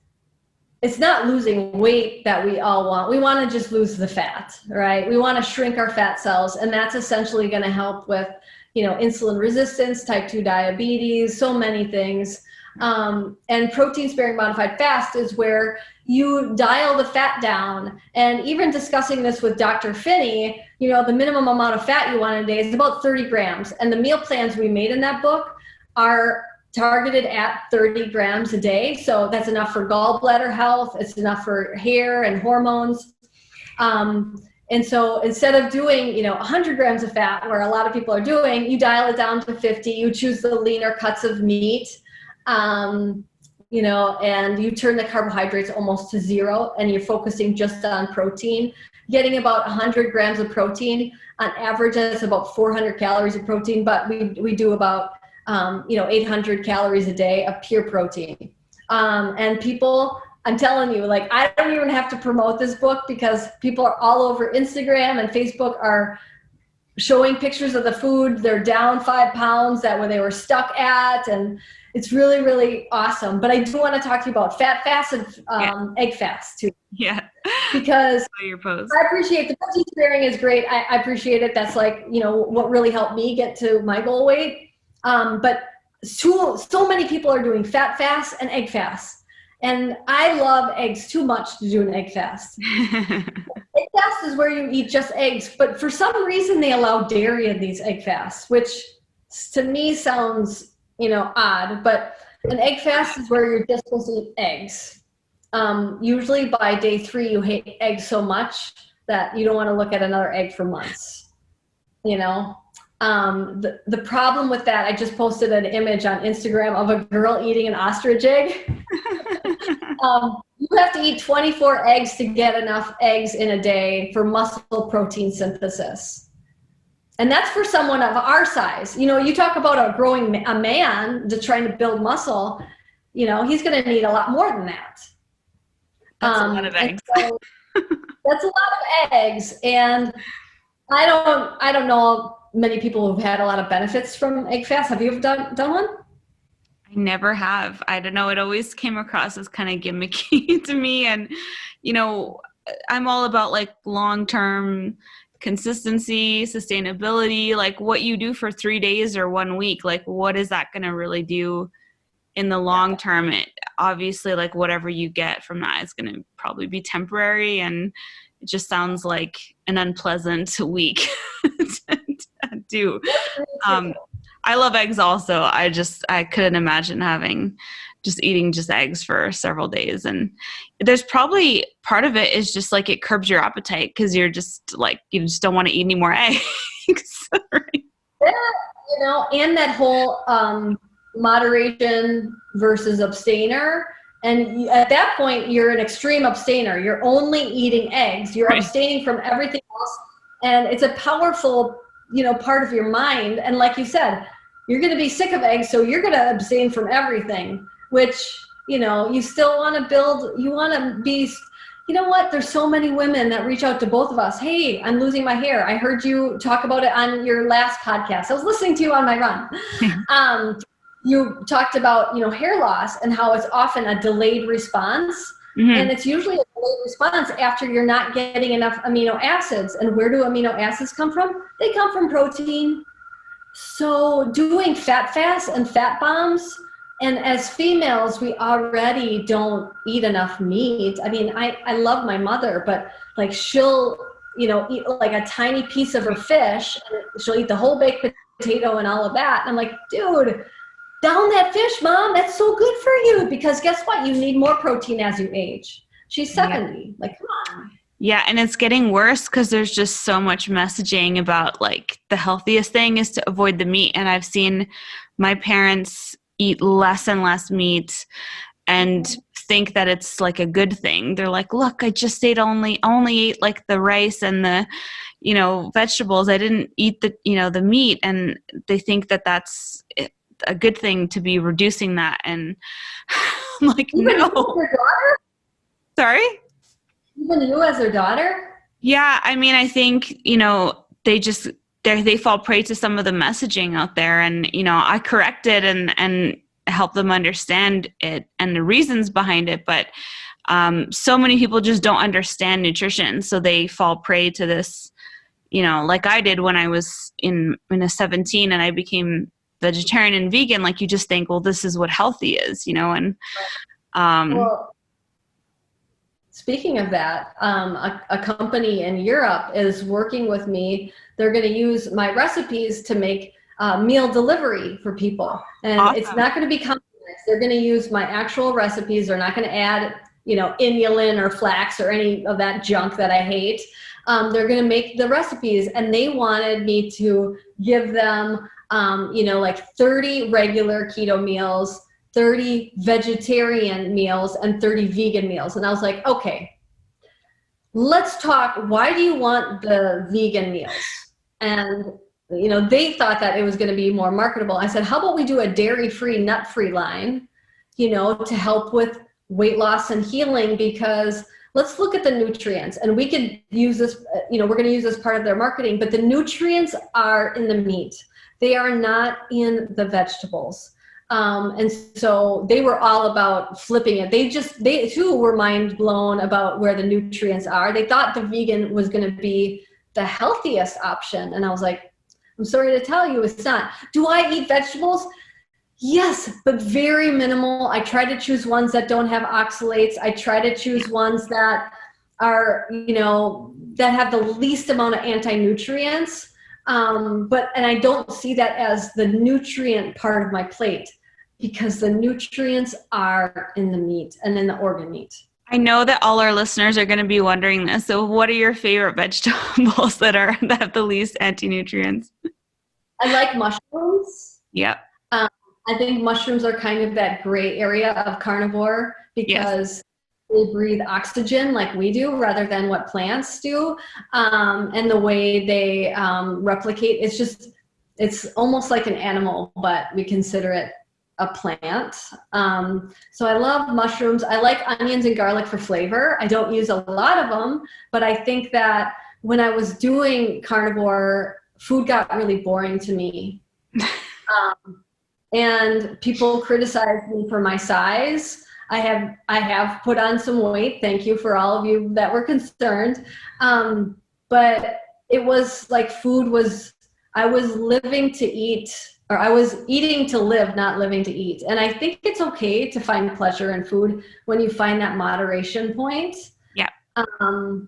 it's not losing weight that we all want. We want to just lose the fat, right? We want to shrink our fat cells, and that's essentially going to help with, insulin resistance, type 2 diabetes, so many things. And protein sparing modified fast is where you dial the fat down. And even discussing this with Dr. Finney, the minimum amount of fat you want in a day is about 30 grams. And the meal plans we made in that book are targeted at 30 grams a day. So that's enough for gallbladder health. It's enough for hair and hormones. And so instead of doing, 100 grams of fat, where a lot of people are doing, you dial it down to 50. You choose the leaner cuts of meat. And you turn the carbohydrates almost to zero, and you're focusing just on protein, getting about 100 grams of protein. On average, that's about 400 calories of protein, but we do about 800 calories a day of pure protein. And people, I'm telling you, like, I don't even have to promote this book because people are all over Instagram and Facebook are showing pictures of the food. They're down 5 pounds that when they were stuck at, and it's really, really awesome. But I do want to talk to you about fat fast and egg fast too. Yeah. Because your post. I appreciate the protein sparing is great. I appreciate it. That's like, what really helped me get to my goal weight. But so many people are doing fat fast and egg fast. And I love eggs too much to do an egg fast. Egg fast is where you eat just eggs, but for some reason they allow dairy in these egg fasts, which to me sounds, odd, but an egg fast is where you're just supposed to eat eggs. Usually by day 3, you hate eggs so much that you don't want to look at another egg for months, The problem with that, I just posted an image on Instagram of a girl eating an ostrich egg. You have to eat 24 eggs to get enough eggs in a day for muscle protein synthesis. And that's for someone of our size. You talk about a man to trying to build muscle, he's going to need a lot more than that. That's a lot of eggs. So that's a lot of eggs. And I don't know many people who've had a lot of benefits from egg fast. Have you ever done one? I never have. I don't know. It always came across as kind of gimmicky to me. And, I'm all about like long-term consistency, sustainability, like what you do for 3 days or 1 week, like what is that going to really do in the long term? Obviously, like whatever you get from that is going to probably be temporary. And it just sounds like an unpleasant week to do. I love eggs also. I couldn't imagine eating just eggs for several days. And there's probably part of it is just like it curbs your appetite because you're just like, you just don't want to eat any more eggs. Right? Yeah, and that whole moderation versus abstainer. And at that point, you're an extreme abstainer. You're only eating eggs. You're right. Abstaining from everything else. And it's a powerful, part of your mind. And like you said, you're going to be sick of eggs, so you're going to abstain from everything, which, you still want to build, you want to be, there's so many women that reach out to both of us. Hey, I'm losing my hair. I heard you talk about it on your last podcast. I was listening to you on my run. You talked about, hair loss and how it's often a delayed response. Mm-hmm. And it's usually a delayed response after you're not getting enough amino acids. And where do amino acids come from? They come from protein. So doing fat fasts and fat bombs, and as females, we already don't eat enough meat. I mean, I love my mother, but like she'll, eat like a tiny piece of her fish, and she'll eat the whole baked potato and all of that. And I'm like, dude, down that fish, Mom. That's so good for you, because guess what? You need more protein as you age. She's 70. Yeah. Like, come on. Yeah, and it's getting worse because there's just so much messaging about like the healthiest thing is to avoid the meat. And I've seen my parents eat less and less meat and think that it's like a good thing. They're like, look, I just only ate like the rice and the, vegetables. I didn't eat the, the meat. And they think that that's a good thing to be reducing that. And I'm like, even no. Your daughter? Sorry? Even you as their daughter? Yeah, I mean, I think, they fall prey to some of the messaging out there, and, I correct it and help them understand it and the reasons behind it. But so many people just don't understand nutrition. So they fall prey to this, like I did when I was in a 17 and I became vegetarian and vegan. Like you just think, well, this is what healthy is, and well, speaking of that, a company in Europe is working with me. They're going to use my recipes to make meal delivery for people. And awesome. It's not going to be complex. They're going to use my actual recipes. They're not going to add, inulin or flax or any of that junk that I hate. They're going to make the recipes, and they wanted me to give them, like 30 regular keto meals, 30 vegetarian meals, and 30 vegan meals. And I was like, okay, let's talk. Why do you want the vegan meals? And they thought that it was going to be more marketable. I said, how about we do a dairy-free, nut-free line, to help with weight loss and healing, because let's look at the nutrients, and we could use this, we're going to use this part of their marketing, but the nutrients are in the meat. They are not in the vegetables. And so they were all about flipping it. They too were mind blown about where the nutrients are. They thought the vegan was going to be the healthiest option. And I was like, I'm sorry to tell you, it's not. Do I eat vegetables? Yes, but very minimal. I try to choose ones that don't have oxalates. I try to choose ones that are, that have the least amount of anti-nutrients. And I don't see that as the nutrient part of my plate, because the nutrients are in the meat and in the organ meat. I know that all our listeners are going to be wondering this. So what are your favorite vegetables that have the least anti-nutrients? I like mushrooms. Yep. I think mushrooms are kind of that gray area of carnivore, because they breathe oxygen like we do rather than what plants do. And the way they replicate, it's almost like an animal, but we consider it a plant. So I love mushrooms. I like onions and garlic for flavor. I don't use a lot of them, but I think that when I was doing carnivore, food got really boring to me. And people criticize me for my size. I have put on some weight. Thank you for all of you that were concerned. But it was like I was living to eat, or I was eating to live, not living to eat. And I think it's okay to find pleasure in food when you find that moderation point. Yeah. And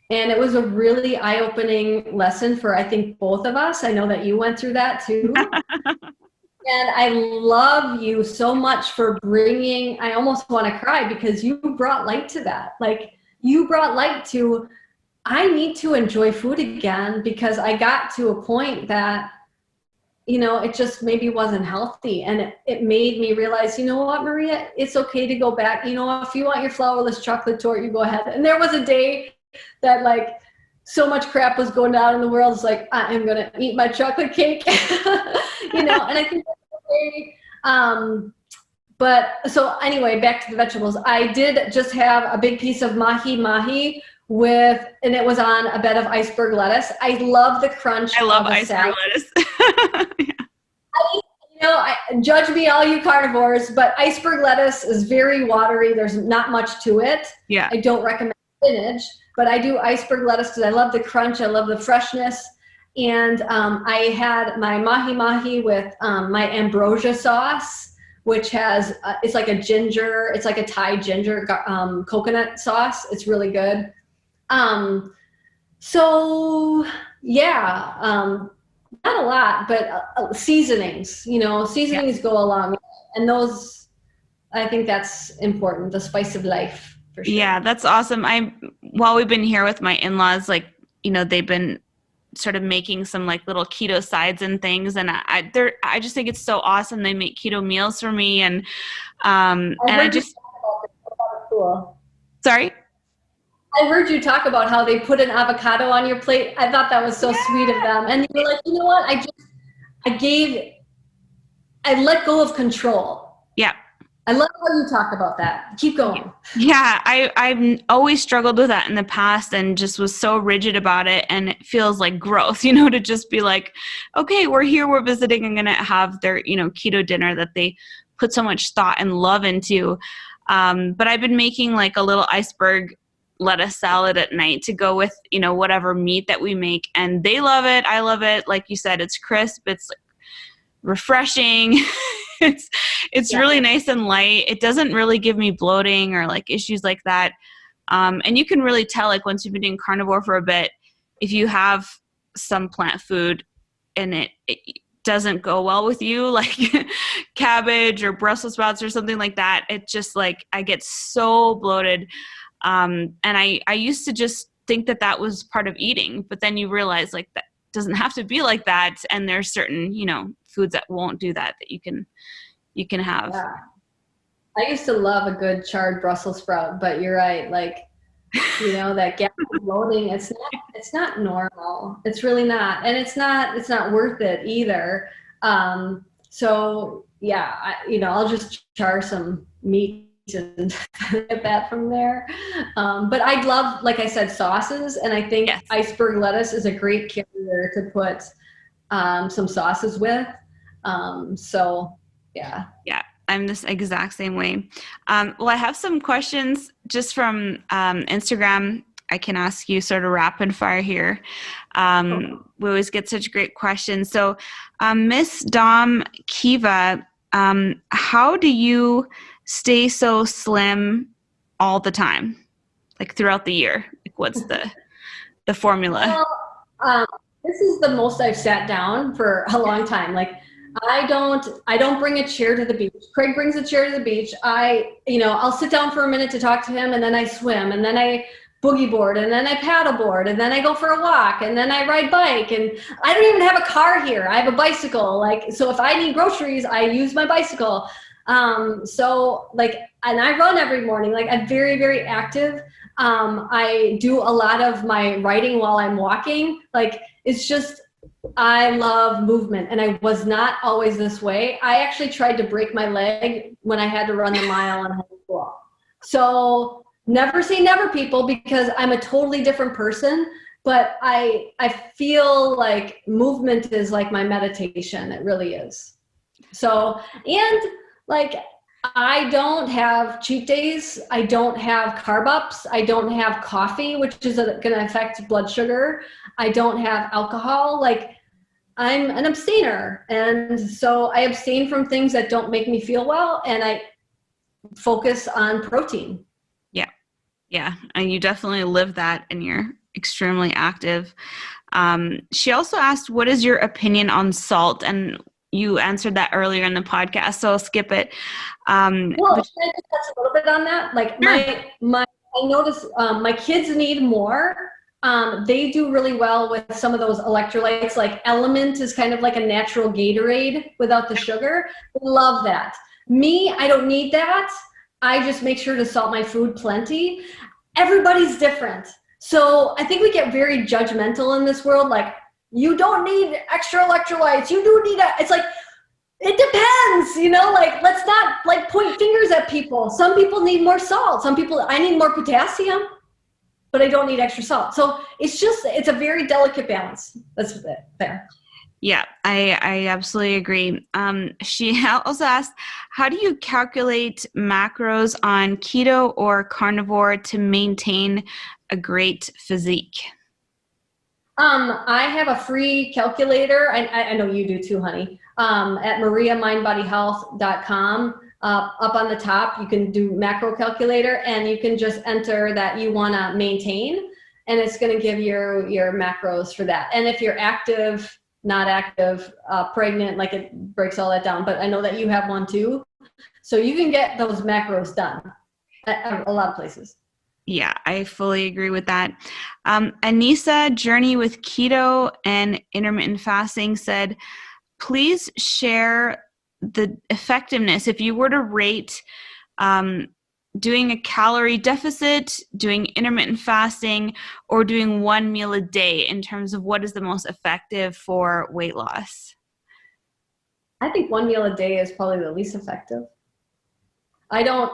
it was a really eye-opening lesson for, I think, both of us. I know that you went through that too. And I love you so much for bringing, I almost want to cry, because you brought light to that. Like, you brought light to, I need to enjoy food again, because I got to a point that, it just maybe wasn't healthy. And it made me realize, you know what, Maria, it's okay to go back. If you want your flourless chocolate torte, you go ahead. And there was a day that so much crap was going down in the world. It's like, I am going to eat my chocolate cake, and I think that's okay. But so anyway, back to the vegetables. I did just have a big piece of mahi and it was on a bed of iceberg lettuce. I love the crunch. I love iceberg lettuce. Judge me, all you carnivores, but iceberg lettuce is very watery. There's not much to it. Yeah. I don't recommend spinach, but I do iceberg lettuce because I love the crunch. I love the freshness. And I had my mahi with my ambrosia sauce, which has, it's like a Thai ginger coconut sauce. It's really good. Not a lot, but seasonings, seasonings go along. And those, I think that's important, the spice of life, for sure. Yeah, that's awesome. While we've been here with my in-laws, they've been sort of making some little keto sides and things. And I just think it's so awesome. They make keto meals for me. And I just, sorry? I heard you talk about how they put an avocado on your plate. I thought that was so sweet of them. And you were like, you know what? I let go of control. Yeah. I love how you talk about that. Keep going. Yeah. I've always struggled with that in the past and just was so rigid about it. And it feels like growth, to just be like, okay, we're here, we're visiting. I'm going to have their, keto dinner that they put so much thought and love into. But I've been making a little iceberg lettuce salad at night to go with, whatever meat that we make. And they love it. I love it. Like you said, it's crisp. It's refreshing. It's really nice and light. It doesn't really give me bloating or issues like that. And you can really tell once you've been doing carnivore for a bit, if you have some plant food and it doesn't go well with you, like cabbage or Brussels sprouts or something like that, it just I get so bloated. And I used to just think that was part of eating, but then you realize that doesn't have to be like that. And there's certain, foods that won't do that you can have. Yeah. I used to love a good charred Brussels sprout, but you're right. That gas bloating, it's It's not normal. It's really not. And it's not worth it either. So yeah, I'll just char some meat and get that from there. But I love, like I said, sauces. And I think Yes. iceberg lettuce is a great carrier to put some sauces with. So yeah. Yeah, I'm this exact same way. Well, I have some questions just from Instagram. I can ask you sort of rapid fire here. We always get such great questions. So Miss Dom Kiva, how do you stay so slim all the time, like throughout the year? Like, what's the formula? Well, this is the most I've sat down for a long time. Like, I don't bring a chair to the beach. Craig brings a chair to the beach. I'll sit down for a minute to talk to him, and then I swim, and then I boogie board, and then I paddle board, and then I go for a walk, and then I ride bike. And I don't even have a car here. I have a bicycle. So if I need groceries, I use my bicycle. And I run every morning. Like, I'm very, very active. I do a lot of my writing while I'm walking. Like, it's just, I love movement, and I was not always this way. I actually tried to break my leg when I had to run the mile in high school. So never say never, people, because I'm a totally different person, but I feel like movement is like my meditation. It really is. So, and like, I don't have cheat days. I don't have carb ups. I don't have coffee, which is going to affect blood sugar. I don't have alcohol. Like, I'm an abstainer. And so I abstain from things that don't make me feel well, and I focus on protein. Yeah. And you definitely live that, and you're extremely active. She also asked, what is your opinion on salt? And you answered that earlier in the podcast, so I'll skip it. Well, can I just touch a little bit on that? Like, sure. I notice my kids need more. They do really well with some of those electrolytes. Like, Element is kind of like a natural Gatorade without the sugar. I love that. Me, I don't need that. I just make sure to salt my food plenty. Everybody's different. So I think we get very judgmental in this world. Like, you don't need extra electrolytes. You do need it's like, it depends, like, let's not like point fingers at people. Some people need more salt. I need more potassium, but I don't need extra salt. So it's a very delicate balance. That's it there. Yeah, I absolutely agree. She also asked, how do you calculate macros on keto or carnivore to maintain a great physique? I have a free calculator. I know you do too, honey. At mariamindbodyhealth.com. Up on the top, you can do macro calculator, and you can just enter that you want to maintain, and it's going to give you your macros for that. And if you're active, not active, pregnant, like, it breaks all that down. But I know that you have one too. So you can get those macros done at a lot of places. Yeah, I fully agree with that. Anissa, Journey with Keto and Intermittent Fasting, said, please share the effectiveness if you were to rate doing a calorie deficit, doing intermittent fasting, or doing one meal a day in terms of what is the most effective for weight loss. I think one meal a day is probably the least effective. I don't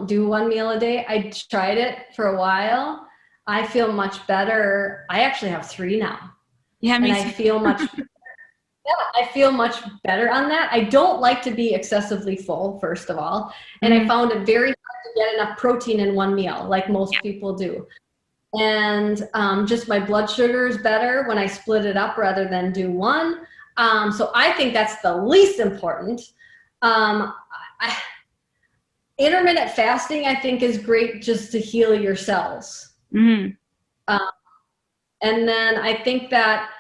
do one meal a day. I tried it for a while. I feel much better. I actually have 3 now. Yeah, and I feel much I feel much better on that. I don't like to be excessively full, first of all. And I found it very hard to get enough protein in one meal, like most people do. And just my blood sugar is better when I split it up rather than do one. So I think that's the least important. Intermittent fasting, I think, is great just to heal your cells. And then I think that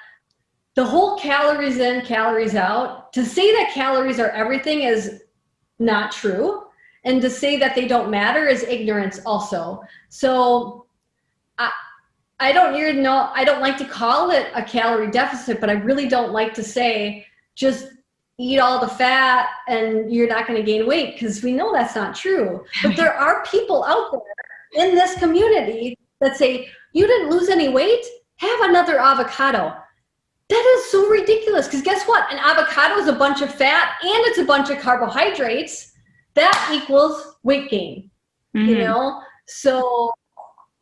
the whole calories in, calories out, to say that calories are everything is not true. And to say that they don't matter is ignorance also. So I don't even know, I don't like to call it a calorie deficit, but I really don't like to say just eat all the fat and you're not going to gain weight, because we know that's not true. But there are people out there in this community that say, you didn't lose any weight? Have another avocado. That is so ridiculous, because guess what? An avocado is a bunch of fat and it's a bunch of carbohydrates. That equals weight gain, you know? So,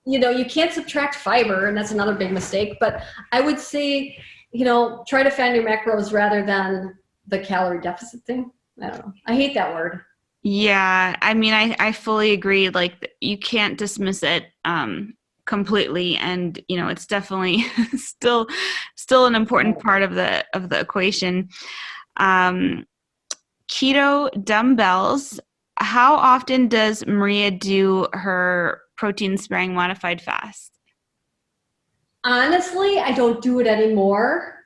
you know, you can't subtract fiber, and that's another big mistake. But I would say, you know, try to find your macros rather than the calorie deficit thing. I don't know. I hate that word. Yeah. I mean, I fully agree. Like, you can't dismiss it completely. And, you know, it's definitely still an important part of the equation. Keto dumbbells. How often does Maria do her protein sparing modified fast? Honestly, I don't do it anymore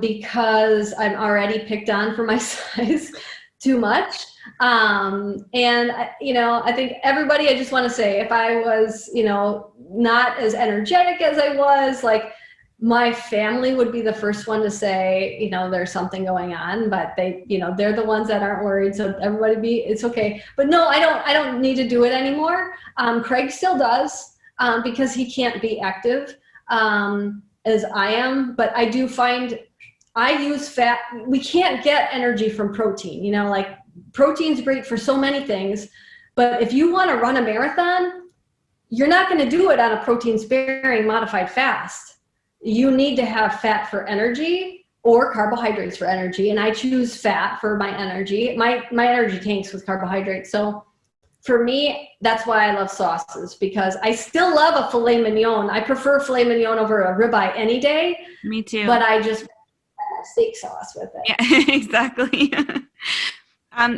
because I'm already picked on for my size too much. And, you know, I think everybody, I just want to say, if I was, you know, not as energetic as I was, like, my family would be the first one to say, you know, there's something going on, but they, you know, they're the ones that aren't worried. So everybody it's okay. But no, I don't need to do it anymore. Craig still does because he can't be active as I am, but I do find I use fat. We can't get energy from protein, you know, like protein's great for so many things, but if you want to run a marathon, you're not going to do it on a protein sparing modified fast. You need to have fat for energy or carbohydrates for energy. And I choose fat for my energy. My energy tanks with carbohydrates. So for me, that's why I love sauces, because I still love a filet mignon. I prefer filet mignon over a ribeye any day. Me too. But I just have steak sauce with it. Yeah, exactly.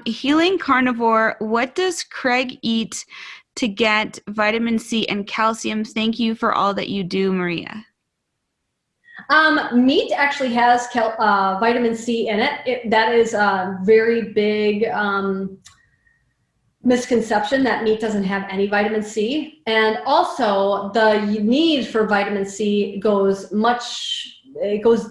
Healing carnivore. What does Craig eat to get vitamin C and calcium? Thank you for all that you do, Maria. Meat actually has vitamin C in it. That is a very big misconception that meat doesn't have any vitamin C. And also the need for vitamin C goes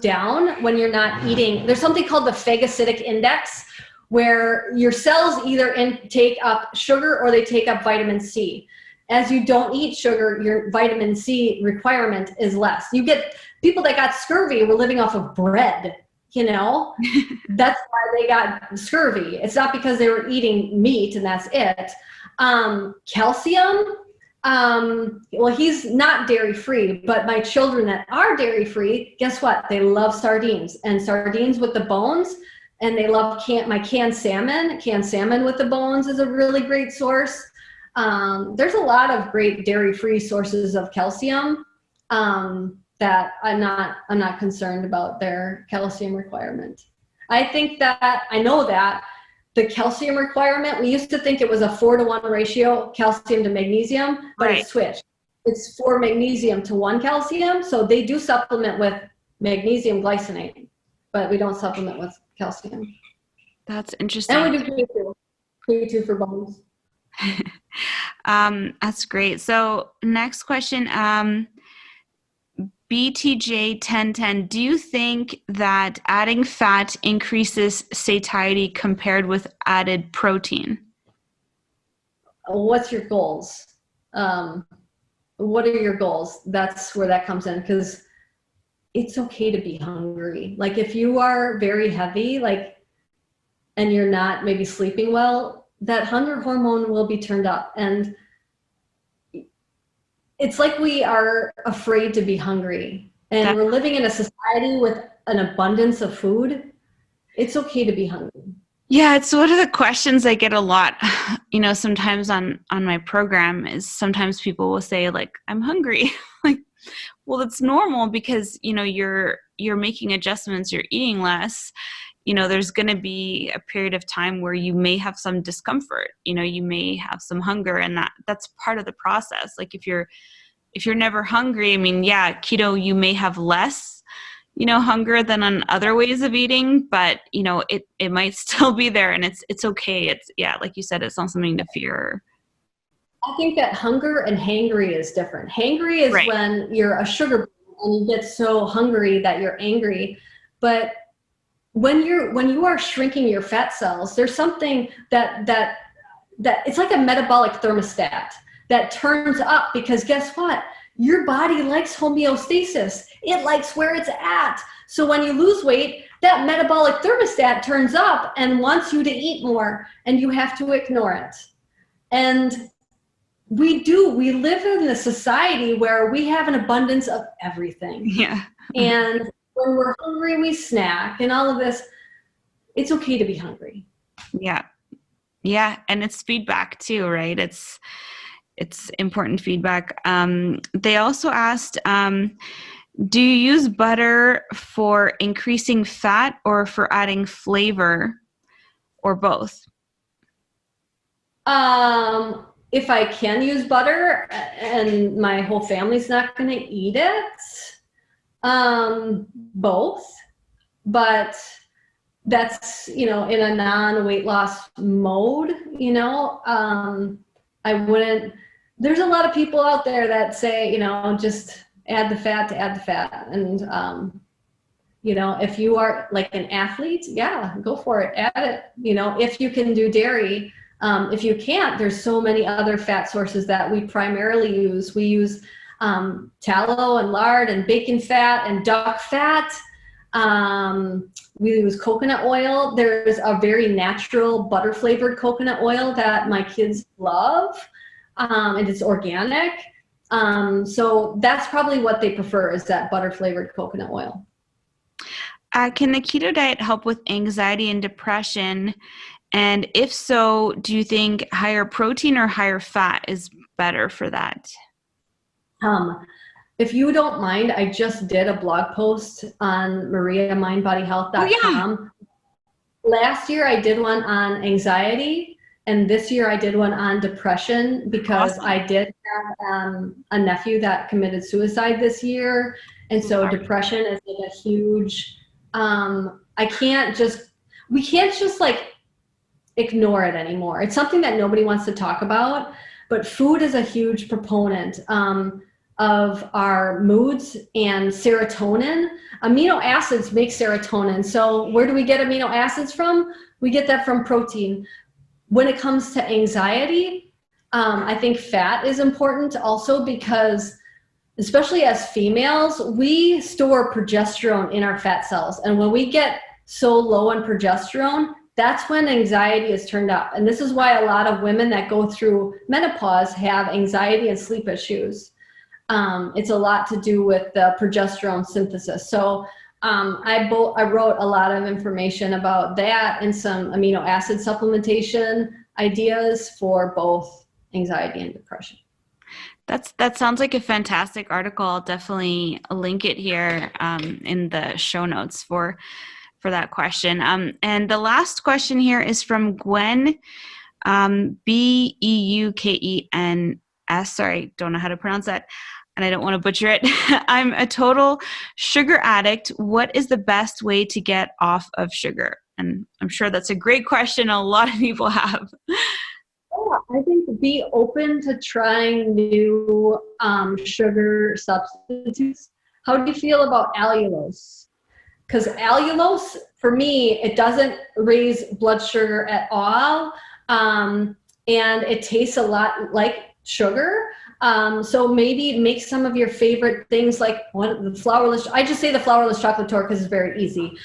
down when you're not eating. There's something called the phagocytic index, where your cells either take up sugar or they take up vitamin C. As you don't eat sugar, your vitamin C requirement is less. You get people that got scurvy were living off of bread, you know? That's why they got scurvy. It's not because they were eating meat and that's it. Calcium, well, he's not dairy-free, but my children that are dairy-free, guess what? They love sardines, and sardines with the bones, and they love my canned salmon. Canned salmon with the bones is a really great source. There's a lot of great dairy-free sources of calcium that I'm not concerned about their calcium requirement. I know that the calcium requirement, we used to think it was a 4-to-1 ratio, calcium to magnesium, but It switched. It's 4 magnesium to 1 calcium. So they do supplement with magnesium glycinate, but we don't supplement with calcium. That's interesting. And we do Keto for bones. That's great. So next question, BTJ1010, do you think that adding fat increases satiety compared with added protein? What's your goals? What are your goals? That's where that comes in, because it's okay to be hungry. Like if you are very heavy, and you're not maybe sleeping well, that hunger hormone will be turned up. And it's like we are afraid to be hungry, and we're living in a society with an abundance of food. It's okay to be hungry. Yeah, it's one of the questions I get a lot, sometimes on my program is sometimes people will say like, I'm hungry. Like, well, that's normal because, you're making adjustments, you're eating less. There's going to be a period of time where you may have some discomfort, you may have some hunger, and that's part of the process. Like if you're never hungry, I mean, yeah, keto, you may have less, hunger than on other ways of eating, but it might still be there, and it's okay. It's, yeah, like you said, it's not something to fear. I think that hunger and hangry is different. Hangry is when you're a sugar and you get so hungry that you're angry. But when you are shrinking your fat cells, there's something that it's like a metabolic thermostat that turns up, because guess what? your body likes homeostasis. It likes where it's at. So when you lose weight, that metabolic thermostat turns up and wants you to eat more, and you have to ignore it. And we live in a society where we have an abundance of everything. Yeah. And when we're hungry, we snack and all of this. It's okay to be hungry. Yeah. Yeah. And it's feedback too, right? It's important feedback. They also asked, do you use butter for increasing fat or for adding flavor, or both? If I can use butter and my whole family's not going to eat it, both. But that's, in a non-weight loss mode, I wouldn't. There's a lot of people out there that say, just add the fat to add the fat. And, if you are like an athlete, yeah, go for it. Add it, if you can do dairy. If you can't, there's so many other fat sources that we primarily use. We use tallow and lard and bacon fat and duck fat. We use coconut oil. There's a very natural butter flavored coconut oil that my kids love, and it's organic. So that's probably what they prefer, is that butter flavored coconut oil. Can the keto diet help with anxiety and depression? And if so, do you think higher protein or higher fat is better for that? If you don't mind, I just did a blog post on mariamindbodyhealth.com. Last year I did one on anxiety, and this year I did one on depression, because awesome. I did have a nephew that committed suicide this year. And so depression is like a huge, we can't just like ignore it anymore. It's something that nobody wants to talk about, but food is a huge proponent of our moods and serotonin. Amino acids make serotonin. So where do we get amino acids from? We get that from protein. When it comes to anxiety, I think fat is important also, because especially as females, we store progesterone in our fat cells. And when we get so low on progesterone, that's when anxiety is turned up. And this is why a lot of women that go through menopause have anxiety and sleep issues. It's a lot to do with the progesterone synthesis. So I wrote a lot of information about that and some amino acid supplementation ideas for both anxiety and depression. That sounds like a fantastic article. I'll definitely link it here in the show notes for that question. And the last question here is from Gwen, Beukens. Sorry, don't know how to pronounce that, and I don't want to butcher it. I'm a total sugar addict. What is the best way to get off of sugar? And I'm sure that's a great question a lot of people have. Yeah, I think be open to trying new sugar substitutes. How do you feel about allulose? Because allulose, for me, it doesn't raise blood sugar at all, and it tastes a lot like sugar. So maybe make some of your favorite things, like the flourless. I just say the flourless chocolate torte because it's very easy.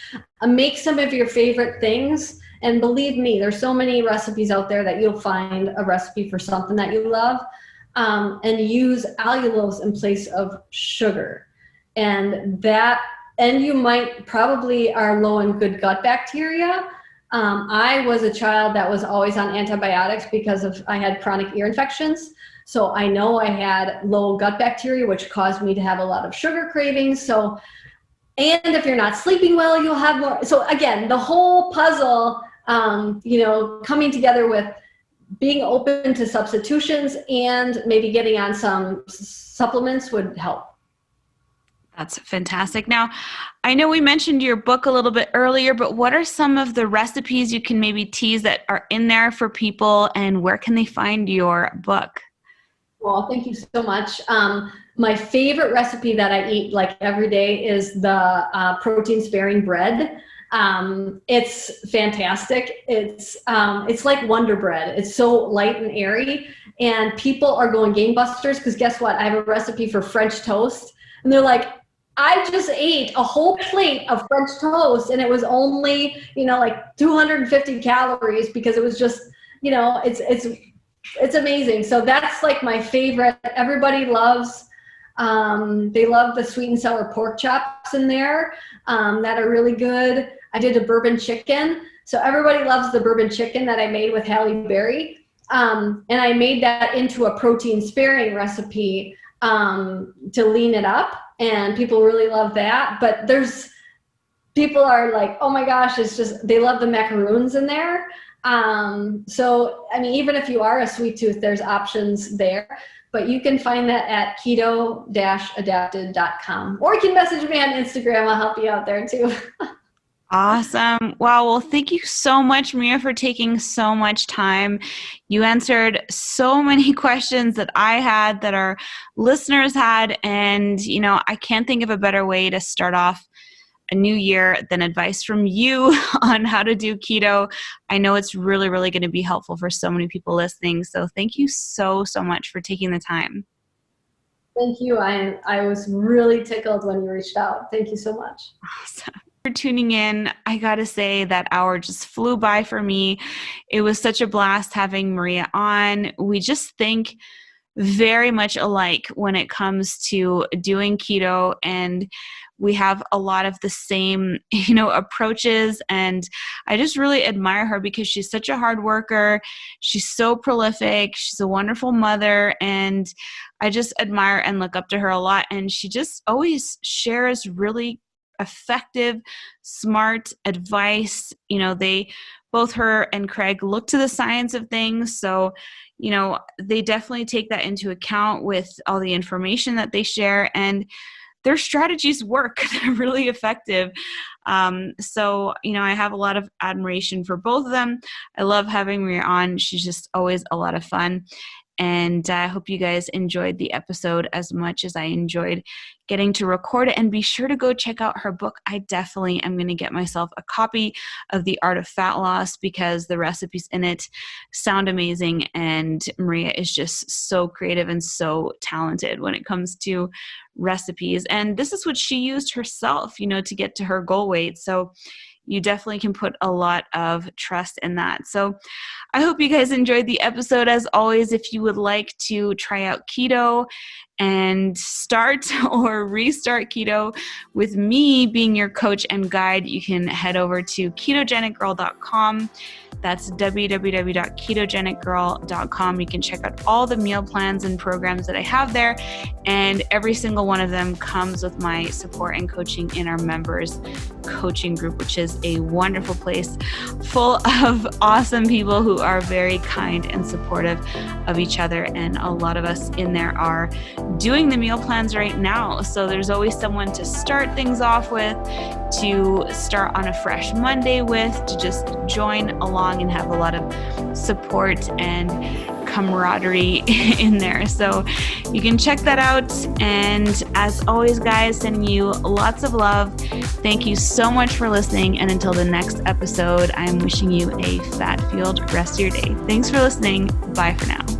Make some of your favorite things, and believe me, there's so many recipes out there that you'll find a recipe for something that you love, and use allulose in place of sugar, and you might probably are low in good gut bacteria. I was a child that was always on antibiotics because I had chronic ear infections. So I know I had low gut bacteria, which caused me to have a lot of sugar cravings. So, and if you're not sleeping well, you'll have more. So again, the whole puzzle, coming together with being open to substitutions and maybe getting on some supplements would help. That's fantastic. Now, I know we mentioned your book a little bit earlier, but what are some of the recipes you can maybe tease that are in there for people, and where can they find your book? Well, thank you so much. My favorite recipe that I eat like every day is the protein sparing bread. It's fantastic. It's like Wonder Bread. It's so light and airy, and people are going gangbusters because guess what? I have a recipe for French toast, and they're like, I just ate a whole plate of French toast and it was only, like 250 calories because it was just, it's amazing. So that's like my favorite. Everybody loves, they love the sweet and sour pork chops in there that are really good. I did a bourbon chicken. So everybody loves the bourbon chicken that I made with Halle Berry. And I made that into a protein sparing recipe to lean it up. And people really love that. But people are like, oh my gosh, they love the macaroons in there. So, I mean, even if you are a sweet tooth, there's options there. But you can find that at keto-adapted.com. Or you can message me on Instagram. I'll help you out there too. Awesome. Wow. Well, thank you so much, Maria, for taking so much time. You answered so many questions that I had, that our listeners had. And, I can't think of a better way to start off a new year than advice from you on how to do keto. I know it's really, really going to be helpful for so many people listening. So thank you so, so much for taking the time. Thank you. I was really tickled when you reached out. Thank you so much. Awesome. For tuning in. I gotta say that hour just flew by for me. It was such a blast having Maria on. We just think very much alike when it comes to doing keto, and we have a lot of the same, approaches. And I just really admire her because she's such a hard worker. She's so prolific. She's a wonderful mother. And I just admire and look up to her a lot. And she just always shares really effective, smart advice. Both her and Craig look to the science of things. So, they definitely take that into account with all the information that they share, and their strategies work. They're really effective. So, I have a lot of admiration for both of them. I love having Maria on. She's just always a lot of fun. And I hope you guys enjoyed the episode as much as I enjoyed getting to record it. And be sure to go check out her book. I definitely am going to get myself a copy of The Art of Fat Loss because the recipes in it sound amazing. And Maria is just so creative and so talented when it comes to recipes. And this is what she used herself, to get to her goal weight. So you definitely can put a lot of trust in that. So I hope you guys enjoyed the episode. As always, if you would like to try out keto and start or restart keto with me being your coach and guide, you can head over to ketogenicgirl.com. That's www.ketogenicgirl.com. You can check out all the meal plans and programs that I have there, and every single one of them comes with my support and coaching in our members coaching group, which is a wonderful place full of awesome people who are very kind and supportive of each other. And a lot of us in there are doing the meal plans right now. So there's always someone to start things off with, to start on a fresh Monday with, to just join along and have a lot of support and camaraderie in there. So you can check that out. And as always, guys, sending you lots of love. Thank you so much for listening. And until the next episode, I'm wishing you a fat-fueled rest of your day. Thanks for listening. Bye for now.